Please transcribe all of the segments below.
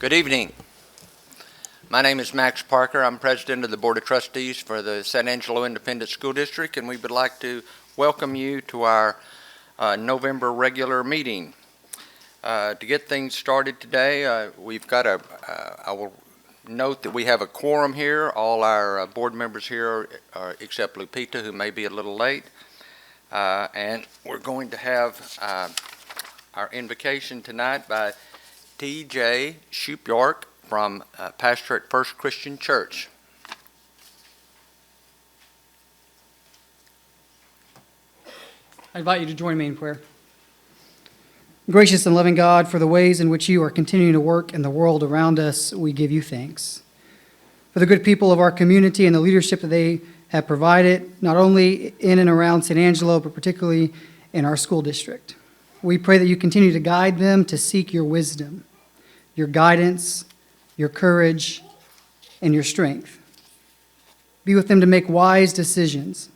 Good evening. My name is Max Parker. I'm president of the Board of Trustees for the San Angelo Independent School District, and we would like to welcome you to our November regular meeting. To get things started today, we've got I will note that we have a quorum here. All our board members here are except Lupita, who may be a little late. And we're going to have our invocation tonight by T.J. Shupyork from pastor at First Christian Church. I invite you to join me in prayer. Gracious and loving God, for the ways in which you are continuing to work in the world around us, we give you thanks. For the good people of our community and the leadership that they have provided, not only in and around San Angelo, but particularly in our school district. We pray that you continue to guide them to seek your wisdom, your guidance, your courage, and your strength. Be with them to make wise decisions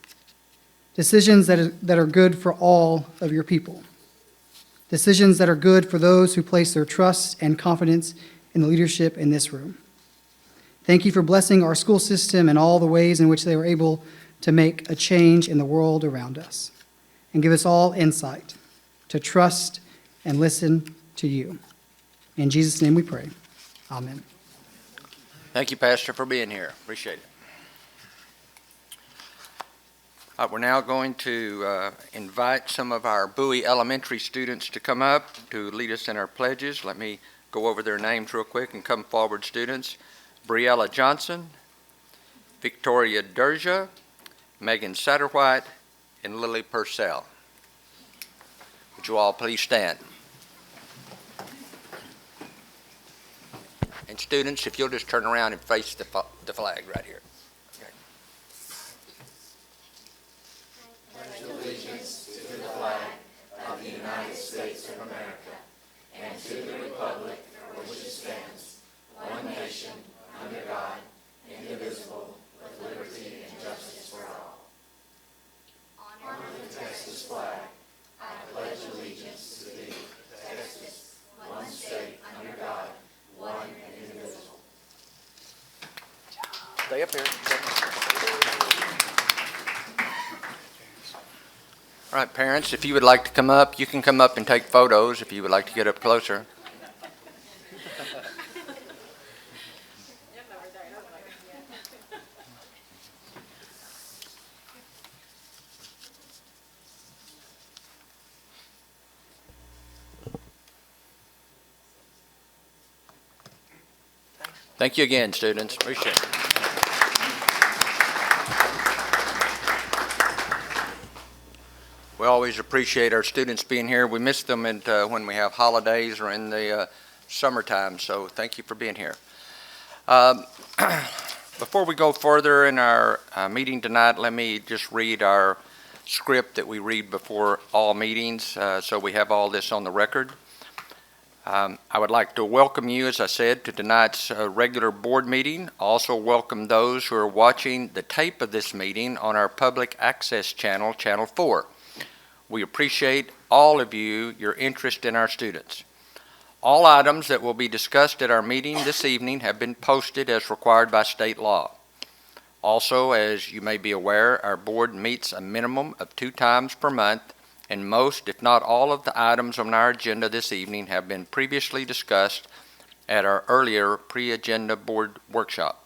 that are good for all of your people. Decisions that are good for those who place their trust and confidence in the leadership in this room. Thank you for blessing our school system and all the ways in which they were able to make a change in the world around us. And give us all insight to trust and listen to you. In Jesus' name we pray. Amen. Thank you, Pastor, for being here. Appreciate it. We're now going to invite some of our Bowie Elementary students to come up to lead us in our pledges. Let me go over their names real quick and come forward, students. Briella Johnson, Victoria Derja, Megan Satterwhite, and Lily Purcell. Would you all please stand? And students, if you'll just turn around and face the flag right here. Okay. Pledge allegiance to the flag of the United States of America and to the republic for which it stands, one nation, under God, indivisible, with liberty and justice for all. Honor the Texas flag. I pledge allegiance to thee, Texas, one state under God, one and indivisible. Stay up here. All right, parents, if you would like to come up, you can come up and take photos if you would like to get up closer. Thank you again, students. Appreciate it. We always appreciate our students being here. We miss them when we have holidays or in the summertime, so thank you for being here. Before we go further in our meeting tonight, let me just read our script that we read before all meetings, so we have all this on the record. I would like to welcome you, as I said, to tonight's regular board meeting. Also welcome those who are watching the tape of this meeting on our public access channel, Channel 4. We appreciate all of you, your interest in our students. All items that will be discussed at our meeting this evening have been posted as required by state law. Also, as you may be aware, our board meets a minimum of 2 times per month, and most, if not all, of the items on our agenda this evening have been previously discussed at our earlier pre-agenda board workshop.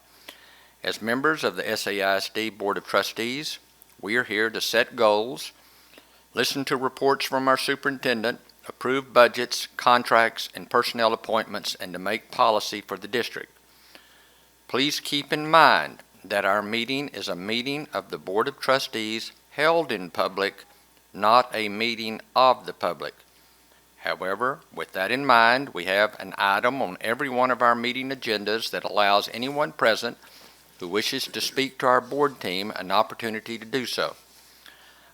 As members of the SAISD Board of Trustees, we are here to set goals, listen to reports from our superintendent, approve budgets, contracts, and personnel appointments, and to make policy for the district. Please keep in mind that our meeting is a meeting of the Board of Trustees held in public, not a meeting of the public. However, with that in mind, we have an item on every one of our meeting agendas that allows anyone present who wishes to speak to our board team an opportunity to do so.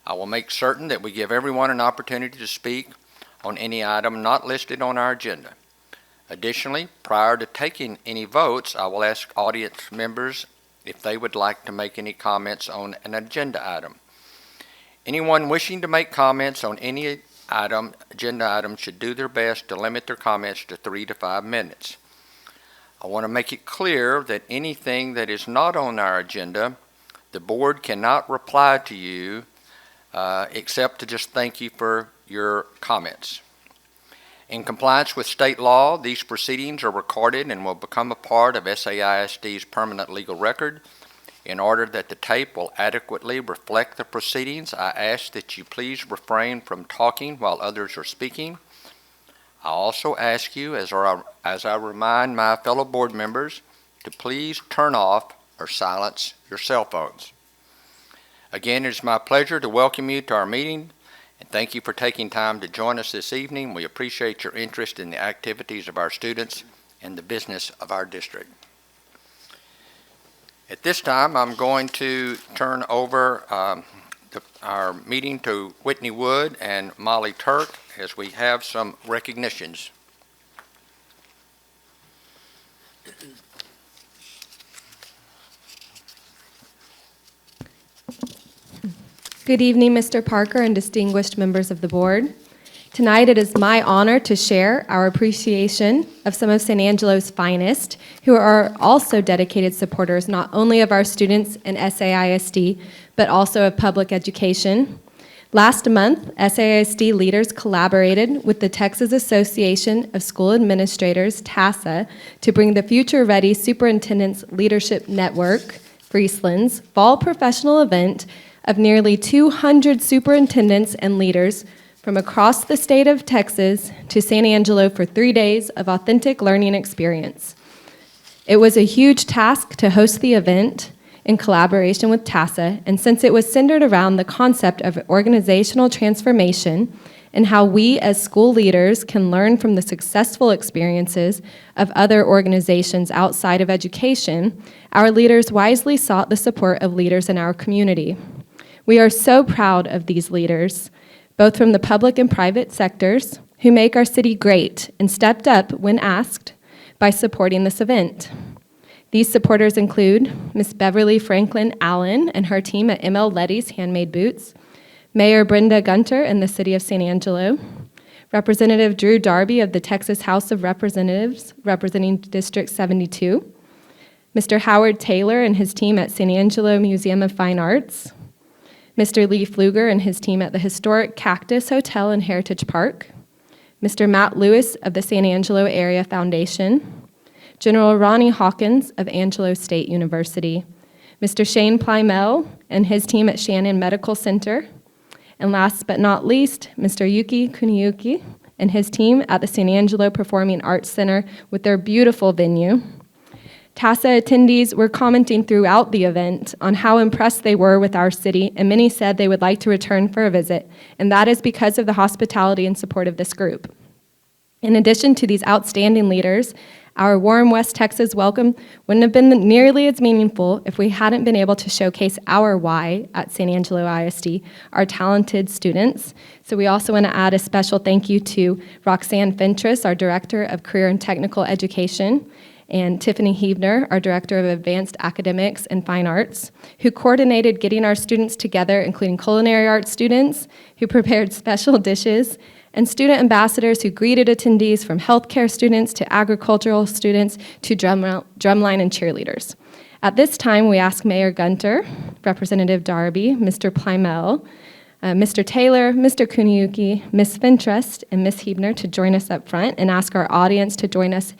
I will make certain that we give everyone an opportunity to speak on any item not listed on our agenda. Additionally, prior to taking any votes, I will ask audience members if they would like to make any comments on an agenda item. Anyone wishing to make comments on any agenda item should do their best to limit their comments to 3 to 5 minutes. I want to make it clear that anything that is not on our agenda, the board cannot reply to you except to just thank you for your comments. In compliance with state law, these proceedings are recorded and will become a part of SAISD's permanent legal record. In order that the tape will adequately reflect the proceedings, I ask that you please refrain from talking while others are speaking. I also ask you, as I remind my fellow board members, to please turn off or silence your cell phones. Again, it is my pleasure to welcome you to our meeting, and thank you for taking time to join us this evening. We appreciate your interest in the activities of our students and the business of our district. At this time, I'm going to turn over our meeting to Whitney Wood and Molly Turk as we have some recognitions. Good evening, Mr. Parker and distinguished members of the board. Tonight, it is my honor to share our appreciation of some of San Angelo's finest, who are also dedicated supporters not only of our students in SAISD, but also of public education. Last month, SAISD leaders collaborated with the Texas Association of School Administrators, TASA, to bring the Future Ready Superintendent's Leadership Network, Friesland's fall professional event of nearly 200 superintendents and leaders from across the state of Texas to San Angelo for 3 days of authentic learning experience. It was a huge task to host the event in collaboration with TASA, and since it was centered around the concept of organizational transformation and how we as school leaders can learn from the successful experiences of other organizations outside of education, our leaders wisely sought the support of leaders in our community. We are so proud of these leaders, both from the public and private sectors, who make our city great and stepped up when asked by supporting this event. These supporters include Ms. Beverly Franklin Allen and her team at ML Letty's Handmade Boots, Mayor Brenda Gunter in the city of San Angelo, Representative Drew Darby of the Texas House of Representatives representing District 72, Mr. Howard Taylor and his team at San Angelo Museum of Fine Arts, Mr. Lee Pfluger and his team at the historic Cactus Hotel and Heritage Park, Mr. Matt Lewis of the San Angelo Area Foundation, General Ronnie Hawkins of Angelo State University, Mr. Shane Plymell and his team at Shannon Medical Center, and last but not least, Mr. Yuki Kuniyuki and his team at the San Angelo Performing Arts Center with their beautiful venue. TASA attendees were commenting throughout the event on how impressed they were with our city, and many said they would like to return for a visit, and that is because of the hospitality and support of this group. In addition to these outstanding leaders, our warm West Texas welcome wouldn't have been nearly as meaningful if we hadn't been able to showcase our why at San Angelo ISD, our talented students. So we also want to add a special thank you to Roxanne Fentress, our Director of Career and Technical Education, and Tiffany Mhmr, our Director of Advanced Academics and Fine Arts, who coordinated getting our students together, including culinary arts students who prepared special dishes, and student ambassadors who greeted attendees, from healthcare students to agricultural students to drumline and cheerleaders. At this time, we ask Mayor Gunter, Representative Darby, Mr. Plymell, Mr. Taylor, Mr. Kuniyuki, Ms. Fentress, and Ms. Mhmr to join us up front, and ask our audience to join us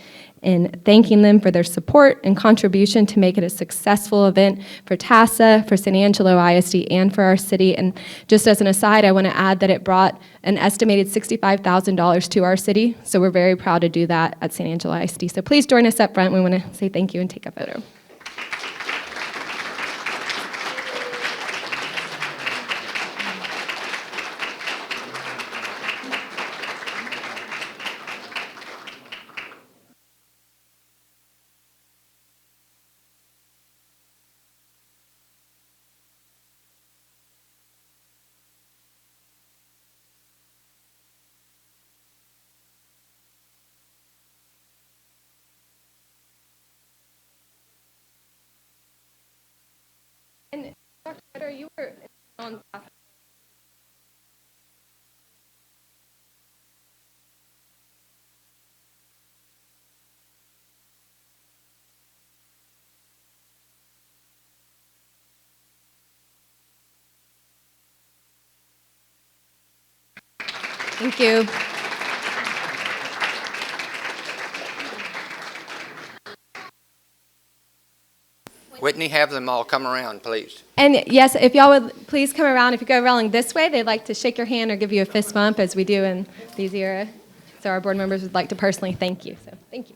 in thanking them for their support and contribution to make it a successful event for TASA, for San Angelo ISD, and for our city. And just as an aside, I want to add that it brought an estimated $65,000 to our city, so we're very proud to do that at San Angelo ISD. So please join us up front. We want to say thank you and take a photo. And Dr. Ritter, you were on. Thank you. Whitney, have them all come around, please. And yes, if y'all would please come around. If you go around this way, they'd like to shake your hand or give you a fist bump, as we do in these era. So our board members would like to personally thank you. So thank you.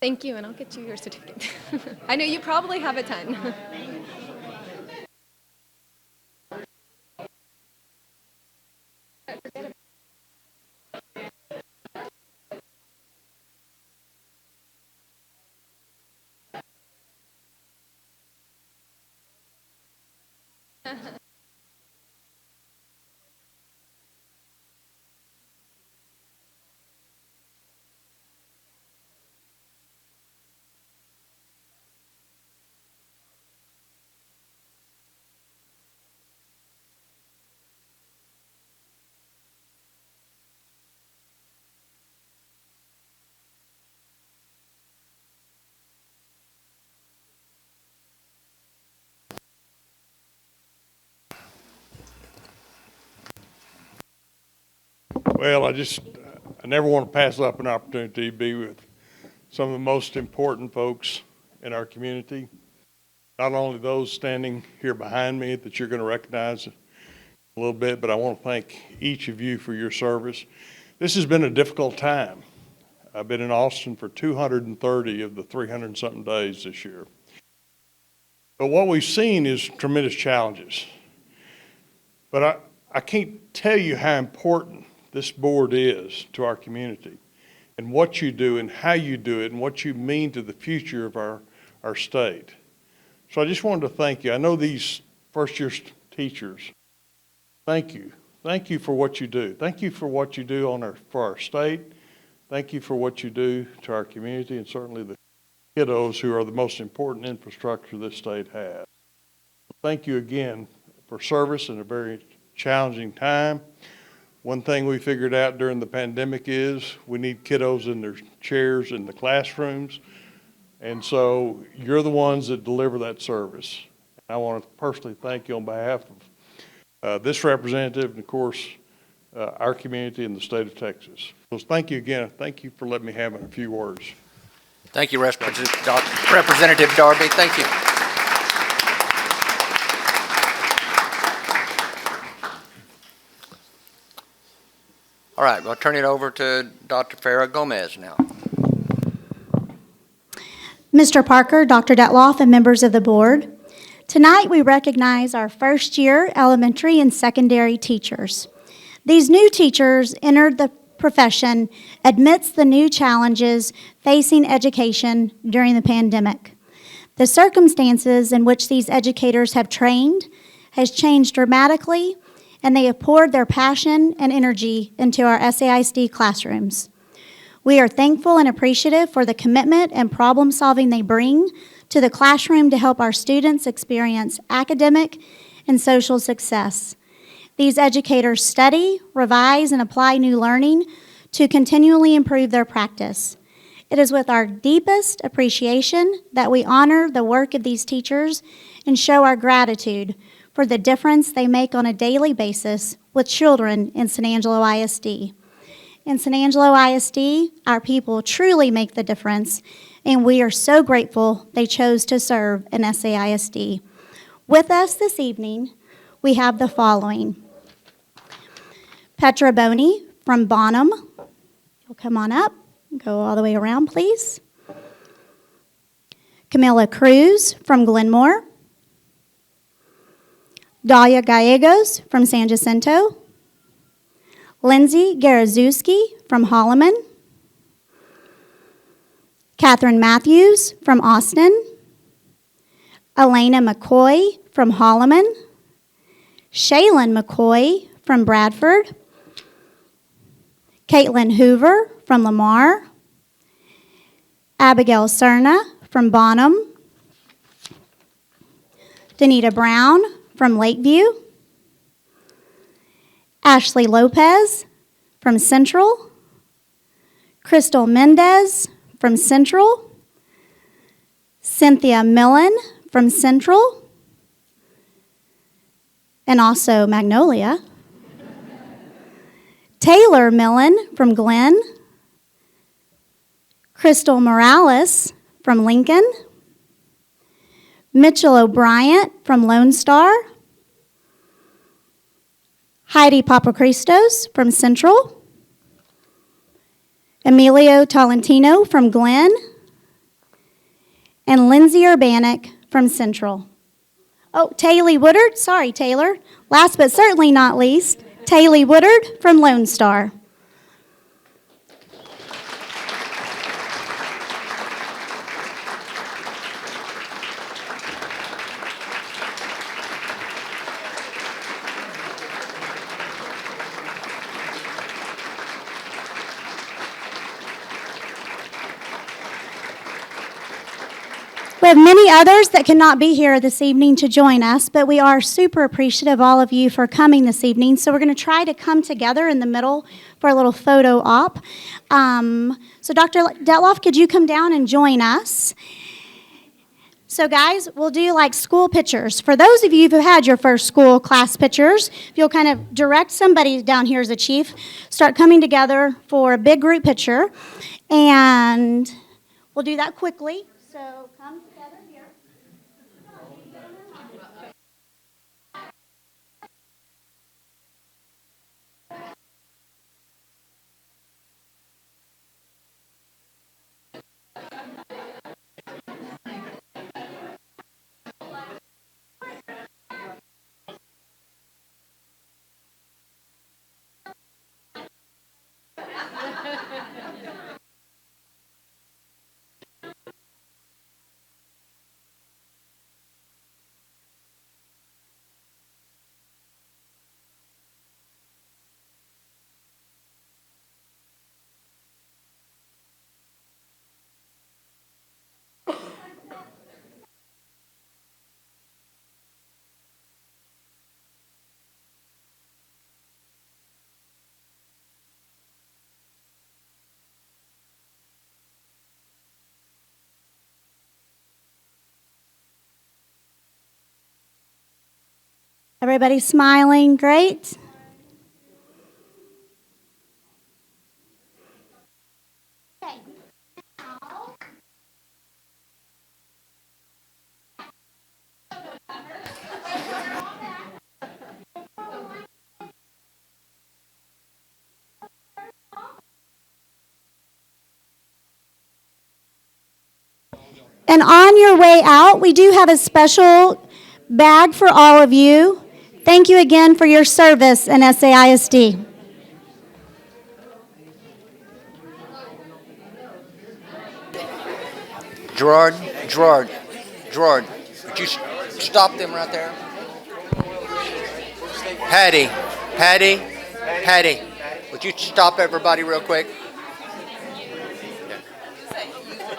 Thank you, and I'll get you your certificate. I know you probably have a ton. Well, I never want to pass up an opportunity to be with some of the most important folks in our community. Not only those standing here behind me that you're going to recognize a little bit, but I want to thank each of you for your service. This has been a difficult time. I've been in Austin for 230 of the 300-something days this year. But what we've seen is tremendous challenges. But I can't tell you how important this board is to our community and what you do and how you do it and what you mean to the future of our state. So I just wanted to thank you. I know these first-year teachers, thank you. Thank you for what you do. Thank you for what you do for our state. Thank you for what you do to our community and certainly the kiddos who are the most important infrastructure this state has. Thank you again for service in a very challenging time. One thing we figured out during the pandemic is we need kiddos in their chairs in the classrooms. And so you're the ones that deliver that service. I want to personally thank you on behalf of this representative and, of course, our community in the state of Texas. So thank you again. Thank you for letting me have a few words. Thank you, Representative Darby. Thank you. All right, we'll turn it over to Dr. Farah Gomez now. Mr. Parker, Dr. Detloff, and members of the board, tonight we recognize our first-year elementary and secondary teachers. These new teachers entered the profession amidst the new challenges facing education during the pandemic. The circumstances in which these educators have trained has changed dramatically, and they have poured their passion and energy into our Saisd classrooms. We are thankful and appreciative for the commitment and problem solving they bring to the classroom to help our students experience academic and social success. These educators study, revise, and apply new learning to continually improve their practice. It is with our deepest appreciation that we honor the work of these teachers and show our gratitude for the difference they make on a daily basis with children in San Angelo ISD. In San Angelo ISD, our people truly make the difference, and we are so grateful they chose to serve in SAISD. With us this evening, we have the following. Petra Boney from Bonham. You'll come on up. Go all the way around, please. Camilla Cruz from Glenmore. Dalia Gallegos from San Jacinto. Lindsay Garazewski from Holloman. Catherine Matthews from Austin. Elena McCoy from Holloman. Shaylin McCoy from Bradford. Caitlin Hoover from Lamar. Abigail Cerna from Bonham. Danita Brown from Lakeview. Ashley Lopez from Central. Crystal Mendez from Central. Cynthia Millen from Central, and also Magnolia. Taylor Millen from Glenn. Crystal Morales from Lincoln. Mitchell O'Brien from Lone Star. Heidi Papachristos from Central. Emilio Tolentino from Glenn. And Lindsay Urbanik from Central. Oh, Taylor Woodard, sorry Taylor. Last but certainly not least, Taylor Woodard from Lone Star. We have many others that cannot be here this evening to join us, but we are super appreciative of all of you for coming this evening. So we're going to try to come together in the middle for a little photo op. So Dr. Detloff, could you come down and join us? So guys, we'll do like school pictures. For those of you who had your first school class pictures, if you'll kind of direct somebody down here as a chief, start coming together for a big group picture. And we'll do that quickly. So come together here. Everybody smiling, great. Okay. And on your way out, we do have a special bag for all of you. Thank you again for your service in SAISD. Gerard, would you stop them right there? Patty, would you stop everybody real quick?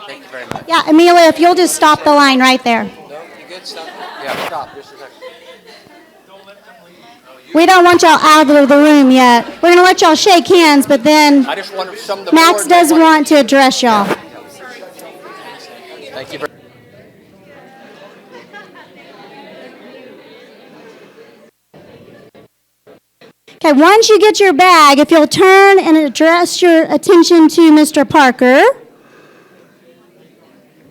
Thank you very much. Yeah, Amelia, if you'll just stop the line right there. No, you good? Stop. Yeah, stop. Just a second. We don't want y'all out of the room yet. We're going to let y'all shake hands, but then I just wonder some of the Max board does may want to address y'all. Thank you very Okay, once you get your bag, if you'll turn and address your attention to Mr. Parker.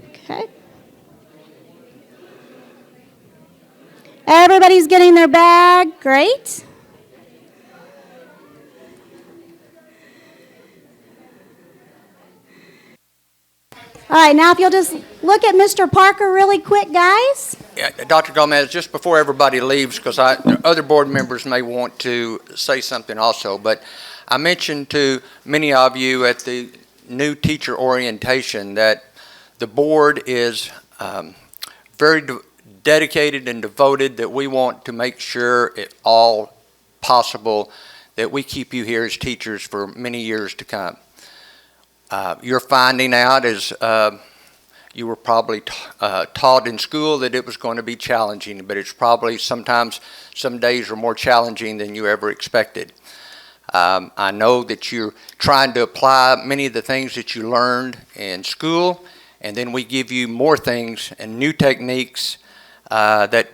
Okay. Everybody's getting their bag. Great. All right, now if you'll just look at Mr. Parker really quick, guys. Yeah, Dr. Gomez, just before everybody leaves, because other board members may want to say something also, but I mentioned to many of you at the new teacher orientation that the board is very dedicated and devoted, that we want to make sure at all possible that we keep you here as teachers for many years to come. You're finding out, as you were probably taught in school, that it was going to be challenging, but it's probably sometimes some days are more challenging than you ever expected. I know that you're trying to apply many of the things that you learned in school, and then we give you more things and new techniques that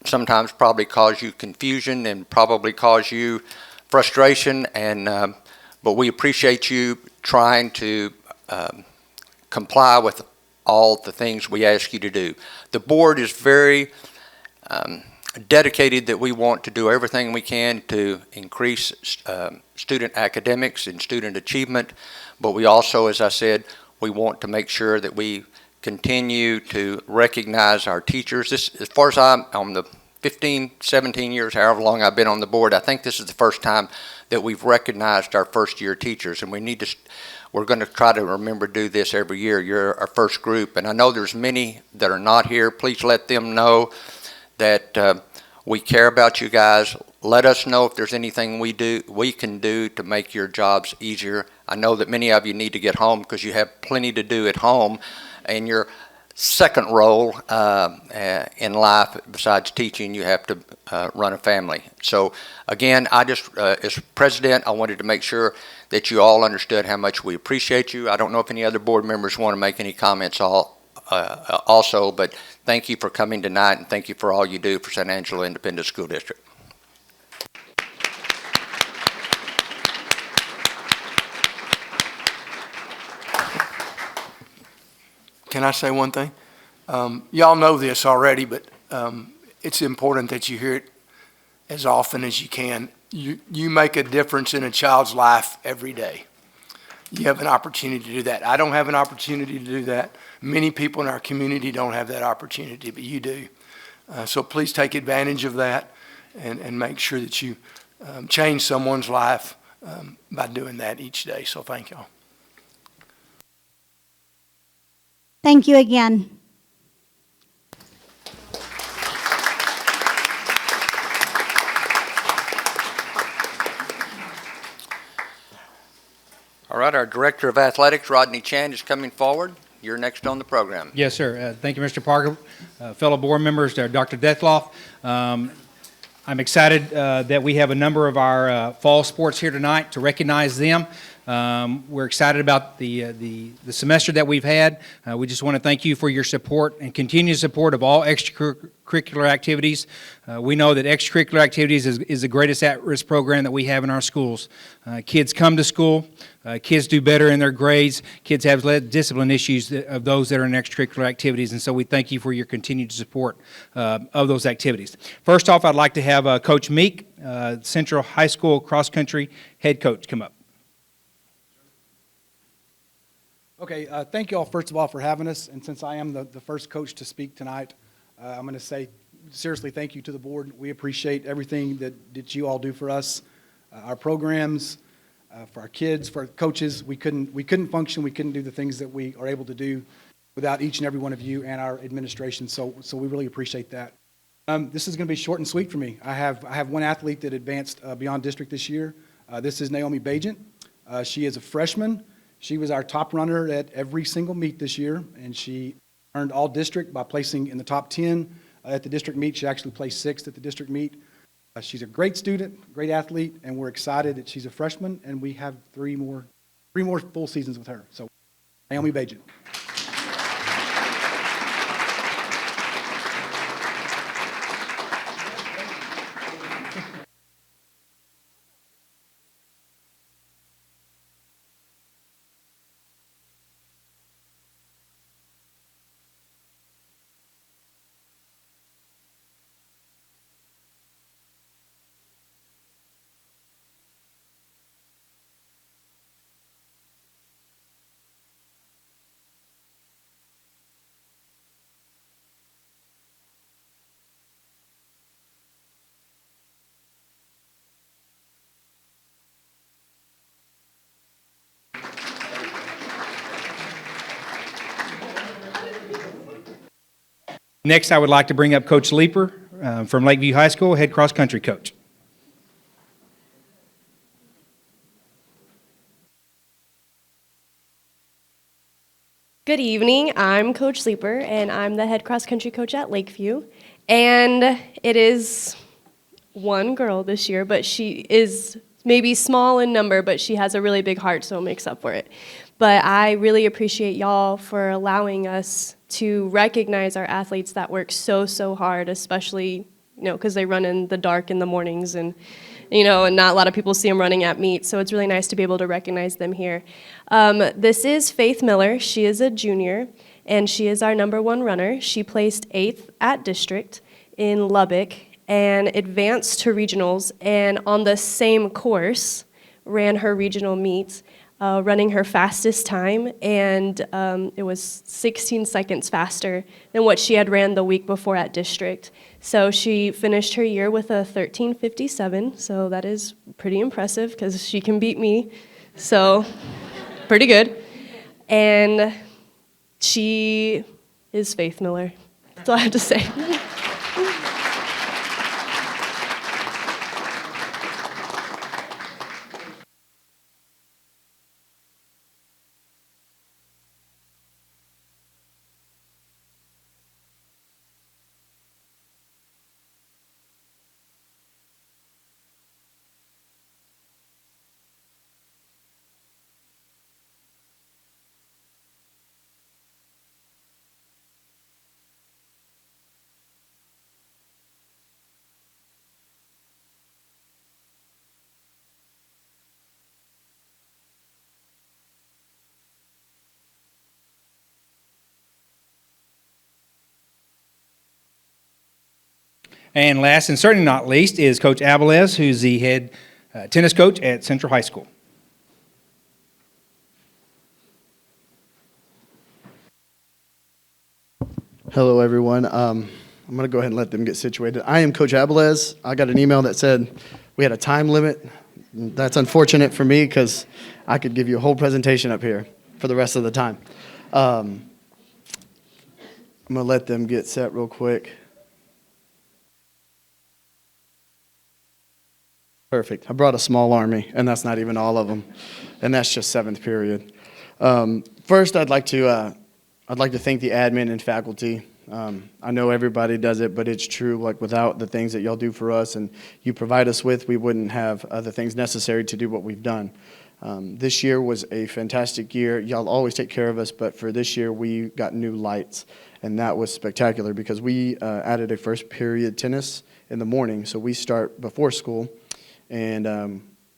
sometimes probably cause you confusion and probably cause you frustration, but we appreciate you trying to comply with all the things we ask you to do. The board is very dedicated that we want to do everything we can to increase student academics and student achievement, but we also, as I said, we want to make sure that we continue to recognize our teachers. This, as far as I'm on the 15, 17 years, however long I've been on the board, I think this is the first time that we've recognized our first-year teachers, and we're going to try to remember to do this every year. You're our first group, and I know there's many that are not here. Please let them know that we care about you guys. Let us know if there's anything we can do to make your jobs easier. I know that many of you need to get home because you have plenty to do at home in your second role in life. Besides teaching, you have to run a family. So again, I just, as president, I wanted to make sure that you all understood how much we appreciate you. I don't know if any other board members want to make any comments also, but thank you for coming tonight, and thank you for all you do for San Angelo Independent School District. Can I say one thing? Y'all know this already, but it's important that you hear it as often as you can. You make a difference in a child's life every day. You have an opportunity to do that. I don't have an opportunity to do that. Many people in our community don't have that opportunity, but you do. So please take advantage of that and make sure that you change someone's life by doing that each day. So thank y'all. Thank you again. All right, our Director of Athletics, Rodney Chan, is coming forward. You're next on the program. Yes, sir. Thank you, Mr. Parker. Fellow board members, Dr. Detloff. I'm excited that we have a number of our fall sports here tonight to recognize them. We're excited about the semester that we've had. We just want to thank you for your support and continued support of all extracurricular activities. We know that extracurricular activities is the greatest at-risk program that we have in our schools. Kids come to school. Kids do better in their grades. Kids have less discipline issues of those that are in extracurricular activities, and so we thank you for your continued support of those activities. First off, I'd like to have Coach Meek, Central High School cross-country head coach, come up. Okay, thank you all, first of all, for having us. And since I am the first coach to speak tonight, I'm going to say seriously thank you to the board. We appreciate everything that you all do for us, our programs, for our kids, for our coaches. We couldn't function, we couldn't do the things that we are able to do without each and every one of you and our administration. So we really appreciate that. This is going to be short and sweet for me. I have one athlete that advanced beyond district this year. This is Naomi Beijing. She is a freshman. She was our top runner at every single meet this year, and she earned all district by placing in the top 10 at the district meet. She actually placed 6th at the district meet. She's a great student, great athlete, and we're excited that she's a freshman, and we have three more full seasons with her. So, Naomi Beijing. Next, I would like to bring up Coach Leeper from Lakeview High School, head cross-country coach. Good evening. I'm Coach Leeper, and I'm the head cross-country coach at Lakeview. And it is one girl this year, but she is maybe small in number, but she has a really big heart, so it makes up for it. But I really appreciate y'all for allowing us to recognize our athletes that work so hard, especially, because they run in the dark in the mornings and not a lot of people see them running at meet, so it's really nice to be able to recognize them here. This is Faith Miller. She is a junior, and she is our #1 runner. She placed 8th at district in Lubbock and advanced to regionals, and on the same course ran her regional meet, running her fastest time, and it was 16 seconds faster than what she had ran the week before at district. So she finished her year with a 13:57, so that is pretty impressive because she can beat me, so pretty good. And she is Faith Miller. That's all I have to say. And last and certainly not least is Coach Abalez, who's the head tennis coach at Central High School. Hello, everyone. I'm going to go ahead and let them get situated. I am Coach Abalez. I got an email that said we had a time limit. That's unfortunate for me because I could give you a whole presentation up here for the rest of the time. I'm going to let them get set real quick. Perfect. I brought a small army, and that's not even all of them, and that's just 7th period. First, I'd like to thank the admin and faculty. I know everybody does it, but it's true. Like, without the things that y'all do for us and you provide us with, we wouldn't have the things necessary to do what we've done. This year was a fantastic year. Y'all always take care of us, but for this year, we got new lights, and that was spectacular because we added a first period tennis in the morning, so we start before school. And,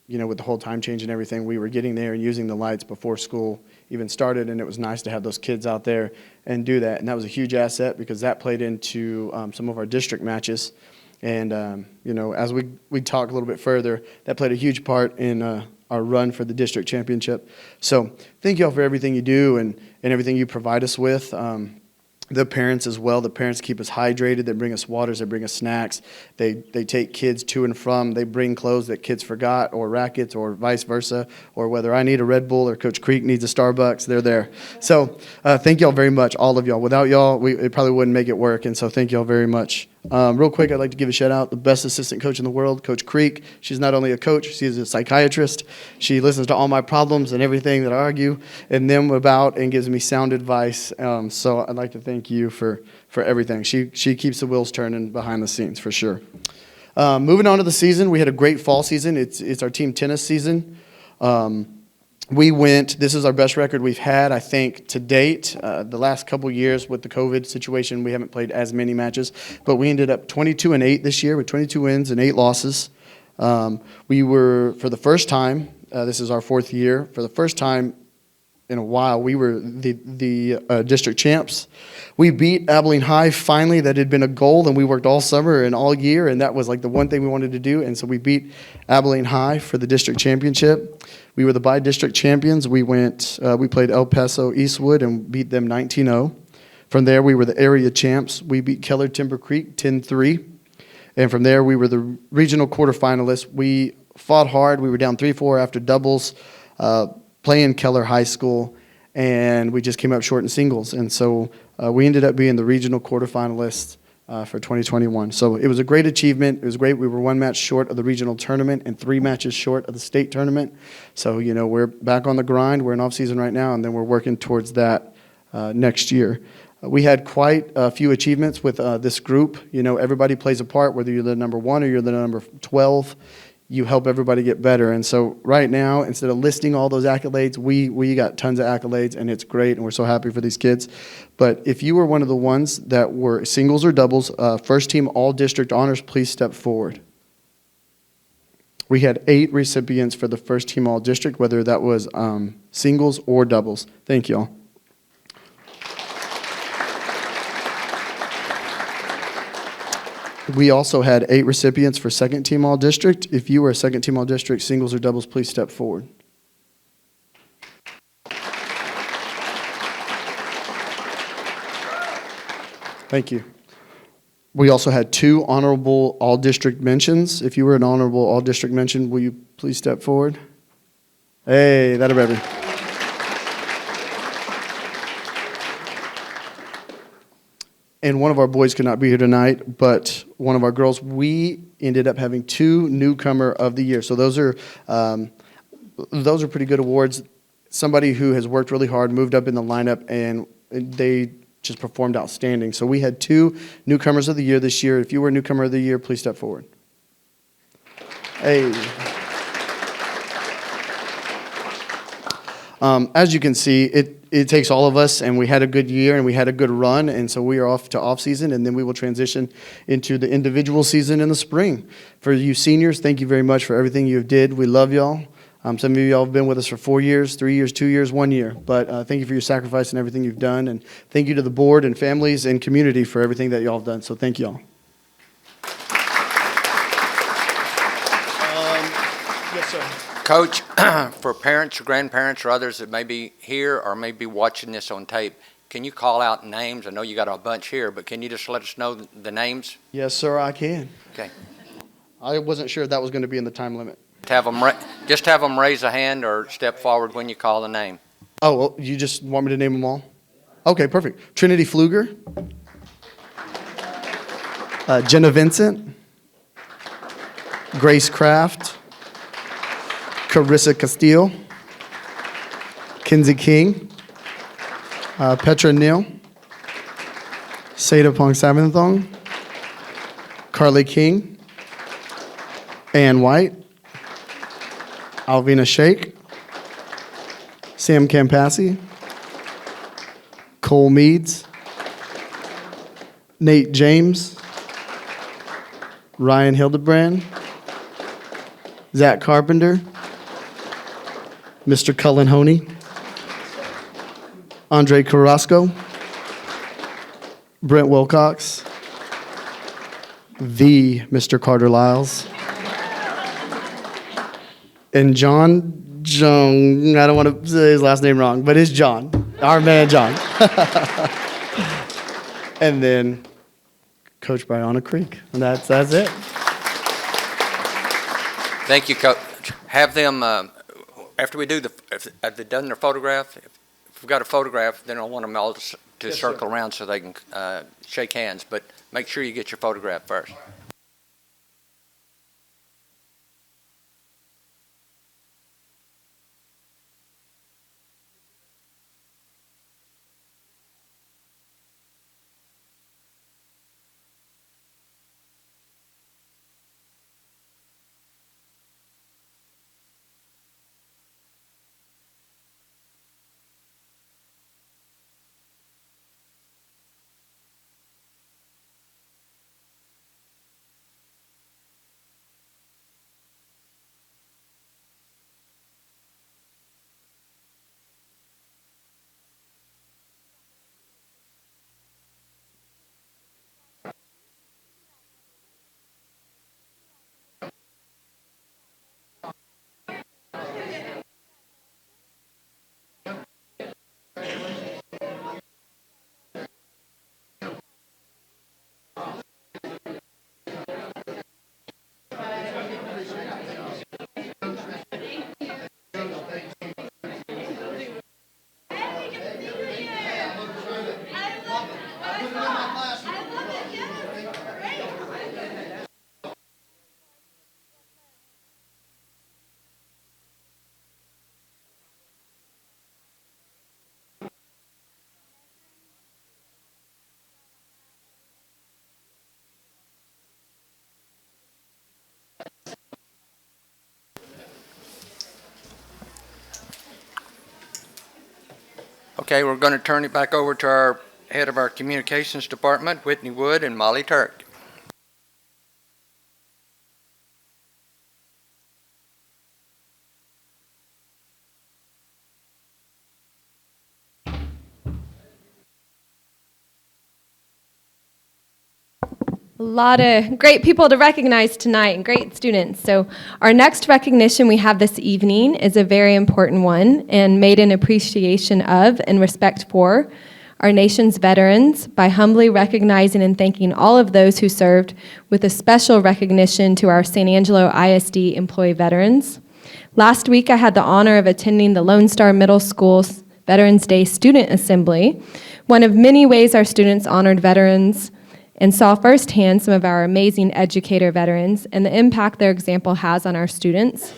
with the whole time change and everything, we were getting there and using the lights before school even started, and it was nice to have those kids out there and do that. And that was a huge asset because that played into some of our district matches. And, as we talk a little bit further, that played a huge part in our run for the district championship. So thank you all for everything you do and everything you provide us with. The parents as well. The parents keep us hydrated. They bring us waters. They bring us snacks. They take kids to and from. They bring clothes that kids forgot or rackets or vice versa, or whether I need a Red Bull or Coach Creek needs a Starbucks, they're there. So thank y'all very much, all of y'all. Without y'all, it probably wouldn't make it work, and so thank y'all very much. Real quick, I'd like to give a shout out, the best assistant coach in the world, Coach Creek. She's not only a coach, she's a psychiatrist. She listens to all my problems and everything that I argue and them about and gives me sound advice. So I'd like to thank you for everything. She keeps the wheels turning behind the scenes for sure. Moving on to the season, we had a great fall season. It's our team tennis season. This is our best record we've had, I think, to date. The last couple years with the COVID situation, we haven't played as many matches, but we ended up 22-8 this year with 22 wins and 8 losses. We were, for the first time, this is our 4th year, for the first time in a while, we were the district champs. We beat Abilene High finally. That had been a goal, and we worked all summer and all year, and that was like the one thing we wanted to do, and so we beat Abilene High for the district championship. We were the by-district champions. We played El Paso Eastwood and beat them 19-0. From there, we were the area champs. We beat Keller Timber Creek 10-3. And from there, we were the regional quarterfinalists. We fought hard. We were down 3-4 after doubles, playing Keller High School, and we just came up short in singles. And so we ended up being the regional quarterfinalists for 2021. So it was a great achievement. It was great. We were 1 match short of the regional tournament and 3 matches short of the state tournament. So, we're back on the grind. We're in off-season right now, and then we're working towards that next year. We had quite a few achievements with this group. Everybody plays a part, whether you're the number 1 or you're the number 12. you help everybody get better. And so right now, instead of listing all those accolades, we got tons of accolades, and it's great, and we're so happy for these kids. But if you were one of the ones that were singles or doubles, first team all-district honors, please step forward. We had 8 recipients for the first team all-district, whether that was singles or doubles. Thank you all. We also had 8 recipients for second team all-district. If you were a second team all-district, singles or doubles, please step forward. Thank you. We also had 2 honorable all-district mentions. If you were an honorable all-district mention, will you please step forward? Hey, that'll be everything. And one of our boys could not be here tonight, but one of our girls, we ended up having 2 newcomer of the year. So those are pretty good awards. Somebody who has worked really hard, moved up in the lineup, and they just performed outstanding. So we had 2 newcomers of the year this year. If you were a newcomer of the year, please step forward. Hey. As you can see, it takes all of us, and we had a good year, and we had a good run, and so we are off to off-season, and then we will transition into the individual season in the spring. For you seniors, thank you very much for everything you did. We love y'all. Some of y'all have been with us for 4 years, 3 years, 2 years, 1 year. But thank you for your sacrifice and everything you've done, and thank you to the board and families and community for everything that y'all have done. So thank y'all. Yes, sir. Coach, for parents or grandparents or others that may be here or may be watching this on tape, can you call out names? I know you got a bunch here, but can you just let us know the names? Yes, sir, I can. Okay. I wasn't sure that was going to be in the time limit. Just have them raise a hand or step forward when you call the name. Oh, well, you just want me to name them all? Okay, perfect. Trinity Pfluger. Jenna Vincent. Grace Kraft. Carissa Castillo. Kinsey King. Petra Neal. Seda Pong Sabanthong. Carly King. Ann White. Alvina Sheikh. Sam Campassi. Cole Meads. Nate James. Ryan Hildebrand. Zach Carpenter. Mr. Cullen Honey. Andre Carrasco. Brent Wilcox. The Mr. Carter Lyles. And John Jung, I don't want to say his last name wrong, but it's John, our man John. And then Coach Brianna Creek, and that's it. Thank you, Coach. Have them, after we do if they've done their photograph, if we've got a photograph, then I want them all to circle around so they can shake hands, but make sure you get your photograph first. Okay, we're going to turn it back over to our head of our communications department, Whitney Wood and Molly Turk. A lot of great people to recognize tonight and great students. So our next recognition we have this evening is a very important one and made in appreciation of and respect for our nation's veterans by humbly recognizing and thanking all of those who served, with a special recognition to our San Angelo ISD employee veterans. Last week I had the honor of attending the Lone Star Middle School's Veterans Day Student Assembly, one of many ways our students honored veterans, and saw firsthand some of our amazing educator veterans and the impact their example has on our students.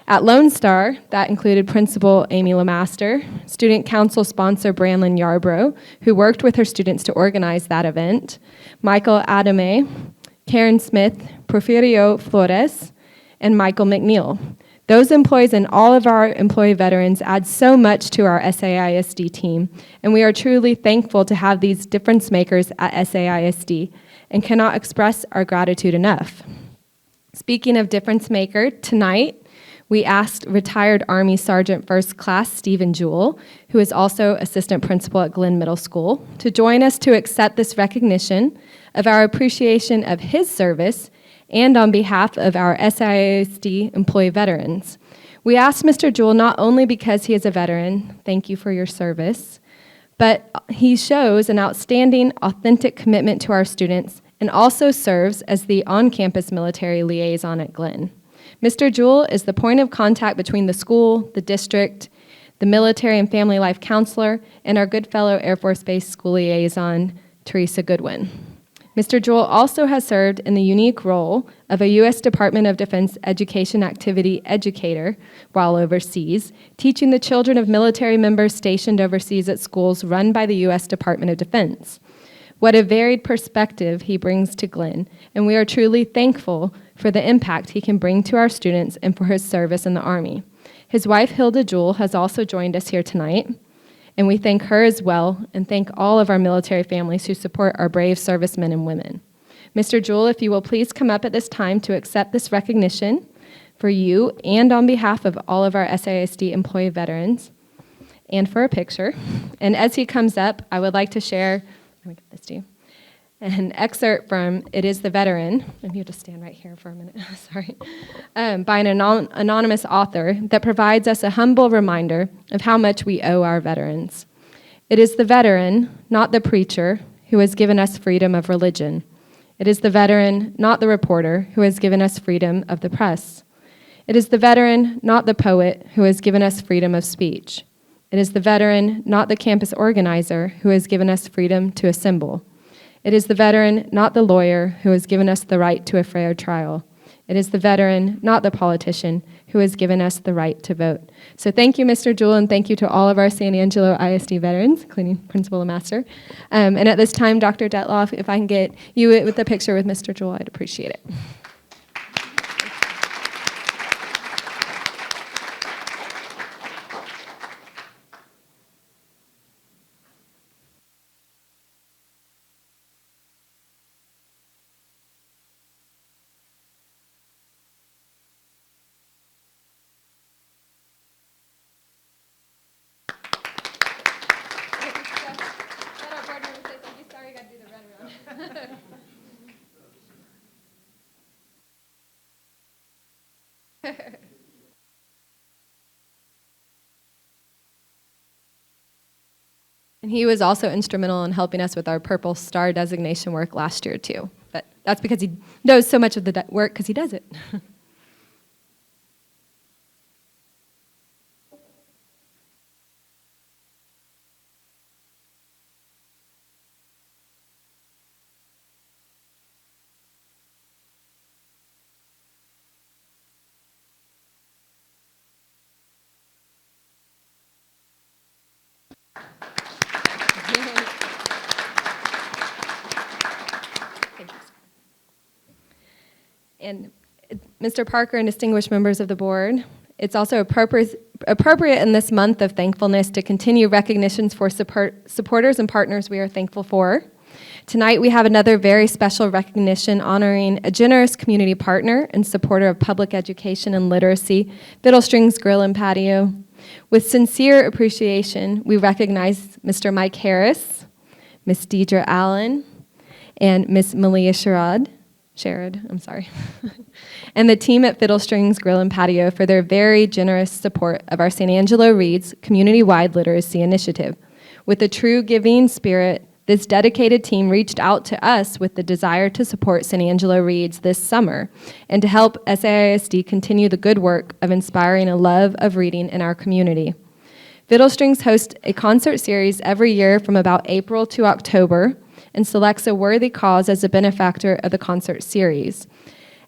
At Lone Star, that included Principal Amy Lemaster, Student Council sponsor Branlin Yarbrough, who worked with her students to organize that event, Michael Adame, Karen Smith, Porfirio Flores, and Michael McNeil. Those employees and all of our employee veterans add so much to our SAISD team, and we are truly thankful to have these difference makers at SAISD and cannot express our gratitude enough. Speaking of difference maker, tonight we asked retired Army Sergeant First Class Stephen Jewell, who is also assistant principal at Glenn Middle School, to join us to accept this recognition of our appreciation of his service and on behalf of our SAISD employee veterans. We asked Mr. Jewell not only because he is a veteran, thank you for your service, but he shows an outstanding, authentic commitment to our students and also serves as the on-campus military liaison at Glenn. Mr. Jewell is the point of contact between the school, the district, the military and family life counselor, and our good fellow Air Force Base school liaison, Teresa Goodwin. Mr. Jewell also has served in the unique role of a U.S. Department of Defense education activity educator while overseas, teaching the children of military members stationed overseas at schools run by the U.S. Department of Defense. What a varied perspective he brings to Glenn, and we are truly thankful for the impact he can bring to our students and for his service in the Army. His wife, Hilda Jewell, has also joined us here tonight, and we thank her as well and thank all of our military families who support our brave servicemen and women. Mr. Jewell, if you will please come up at this time to accept this recognition for you and on behalf of all of our SAISD employee veterans, and for a picture. And as he comes up, I would like to share, let me get this to you, an excerpt from It Is the Veteran, and you just stand right here for a minute, sorry, by an anonymous author that provides us a humble reminder of how much we owe our veterans. It is the veteran, not the preacher, who has given us freedom of religion. It is the veteran, not the reporter, who has given us freedom of the press. It is the veteran, not the poet, who has given us freedom of speech. It is the veteran, not the campus organizer, who has given us freedom to assemble. It is the veteran, not the lawyer, who has given us the right to a fair trial. It is the veteran, not the politician, who has given us the right to vote. So thank you, Mr. Jewell, and thank you to all of our San Angelo ISD veterans, including Principal Lemaster. And at this time, Dr. Detloff, if I can get you with the picture with Mr. Jewell, I'd appreciate it. And he was also instrumental in helping us with our Purple Star designation work last year, too. But that's because he knows so much of the work because he does it. And Mr. Parker and distinguished members of the board, It's also appropriate in this month of thankfulness to continue recognitions for supporters and partners we are thankful for. Tonight, we have another very special recognition honoring a generous community partner and supporter of public education and literacy, Fiddle Strings Grill and Patio. With sincere appreciation, we recognize Mr. Mike Harris, Ms. Deidre Allen, and Ms. Malia Sherrod, and the team at Fiddle Strings Grill and Patio for their very generous support of our San Angelo Reads community-wide literacy initiative. With a true giving spirit, this dedicated team reached out to us with the desire to support San Angelo Reads this summer and to help SAISD continue the good work of inspiring a love of reading in our community. Fiddle Strings hosts a concert series every year from about April to October and selects a worthy cause as a benefactor of the concert series.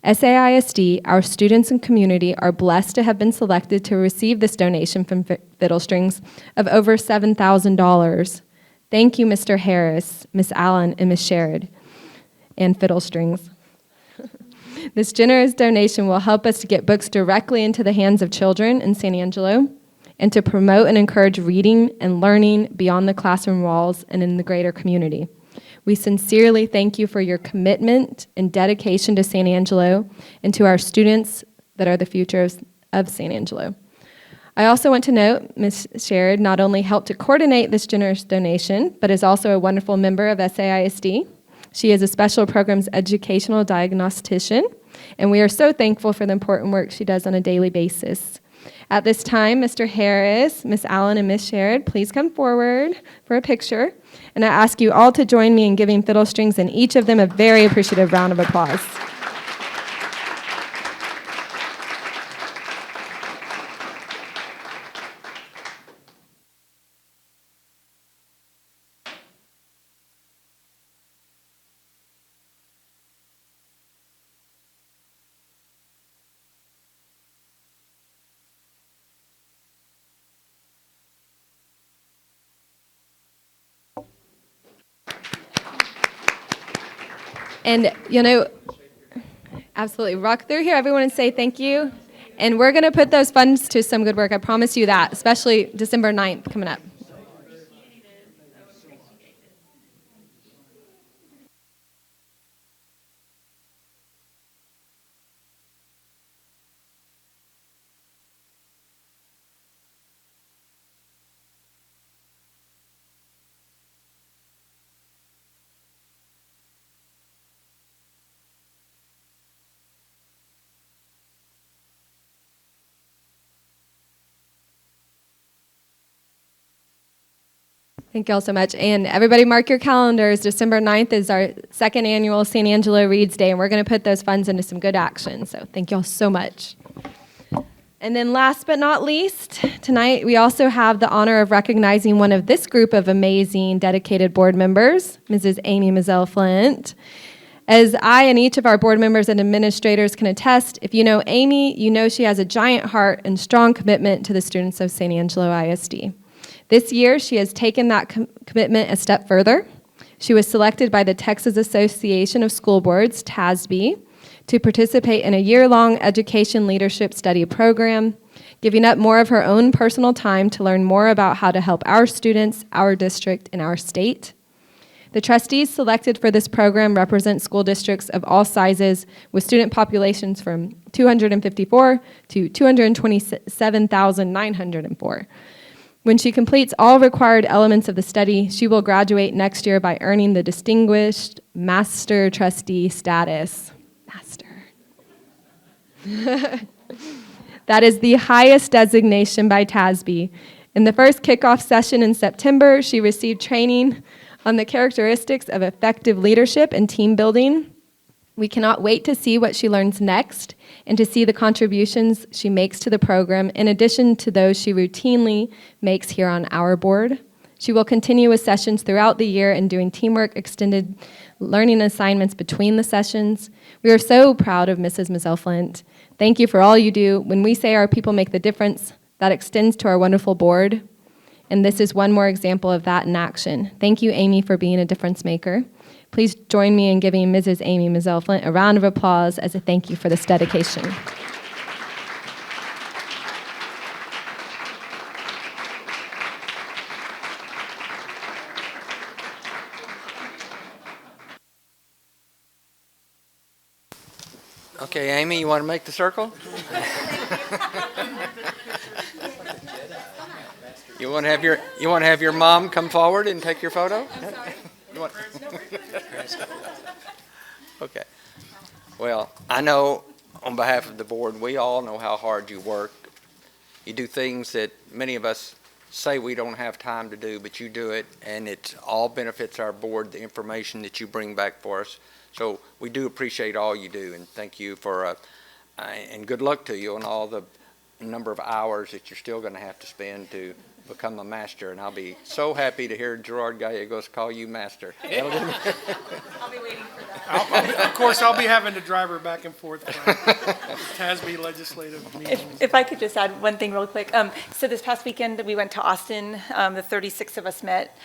SAISD, our students and community, are blessed to have been selected to receive this donation from Fiddle Strings of over $7,000. Thank you, Mr. Harris, Ms. Allen, and Ms. Sherrod, and Fiddle Strings. This generous donation will help us to get books directly into the hands of children in San Angelo and to promote and encourage reading and learning beyond the classroom walls and in the greater community. We sincerely thank you for your commitment and dedication to San Angelo and to our students that are the future of San Angelo. I also want to note Ms. Sherrod not only helped to coordinate this generous donation, but is also a wonderful member of SAISD. She is a special programs educational diagnostician, and we are so thankful for the important work she does on a daily basis. At this time, Mr. Harris, Ms. Allen, and Ms. Sherrod, please come forward for a picture. And I ask you all to join me in giving Fiddle Strings and each of them a very appreciative round of applause. And, absolutely, rock through here, everyone, and say thank you. And we're going to put those funds to some good work. I promise you that, especially December 9th coming up. Thank you all so much. And everybody mark your calendars. December 9th is our second annual San Angelo Reads Day, and we're going to put those funds into some good action. So thank you all so much. And then last but not least, tonight we also have the honor of recognizing one of this group of amazing, dedicated board members, Mrs. Amy Mazzell Flint. As I and each of our board members and administrators can attest, if you know Amy, you know she has a giant heart and strong commitment to the students of San Angelo ISD. This year, she has taken that commitment a step further. She was selected by the Texas Association of School Boards, TASB, to participate in a year-long education leadership study program, giving up more of her own personal time to learn more about how to help our students, our district, and our state. The trustees selected for this program represent school districts of all sizes with student populations from 254 to 227,904. When she completes all required elements of the study, she will graduate next year by earning the Distinguished Master Trustee status. Master. That is the highest designation by TASB. In the first kickoff session in September, she received training on the characteristics of effective leadership and team building. We cannot wait to see what she learns next and to see the contributions she makes to the program in addition to those she routinely makes here on our board. She will continue with sessions throughout the year and doing teamwork extended learning assignments between the sessions. We are so proud of Mrs. Mazzell Flint. Thank you for all you do. When we say our people make the difference, that extends to our wonderful board. And this is one more example of that in action. Thank you, Amy, for being a difference maker. Please join me in giving Mrs. Amy Mazzell Flint a round of applause as a thank you for this dedication. Okay, Amy, you want to make the circle? You want to have your mom come forward and take your photo? You want- Okay. Well, I know on behalf of the board, we all know how hard you work. You do things that many of us say we don't have time to do, but you do it, and it all benefits our board, the information that you bring back for us. So we do appreciate all you do, and thank you for, and good luck to you on all the number of hours that you're still going to have to spend to become a master. And I'll be so happy to hear Gerard Gallegos call you master. I'll be waiting for that. Of course, I'll be having to drive her back and forth from TASB legislative meetings. If I could just add one thing real quick. So this past weekend, we went to Austin. The 36 of us met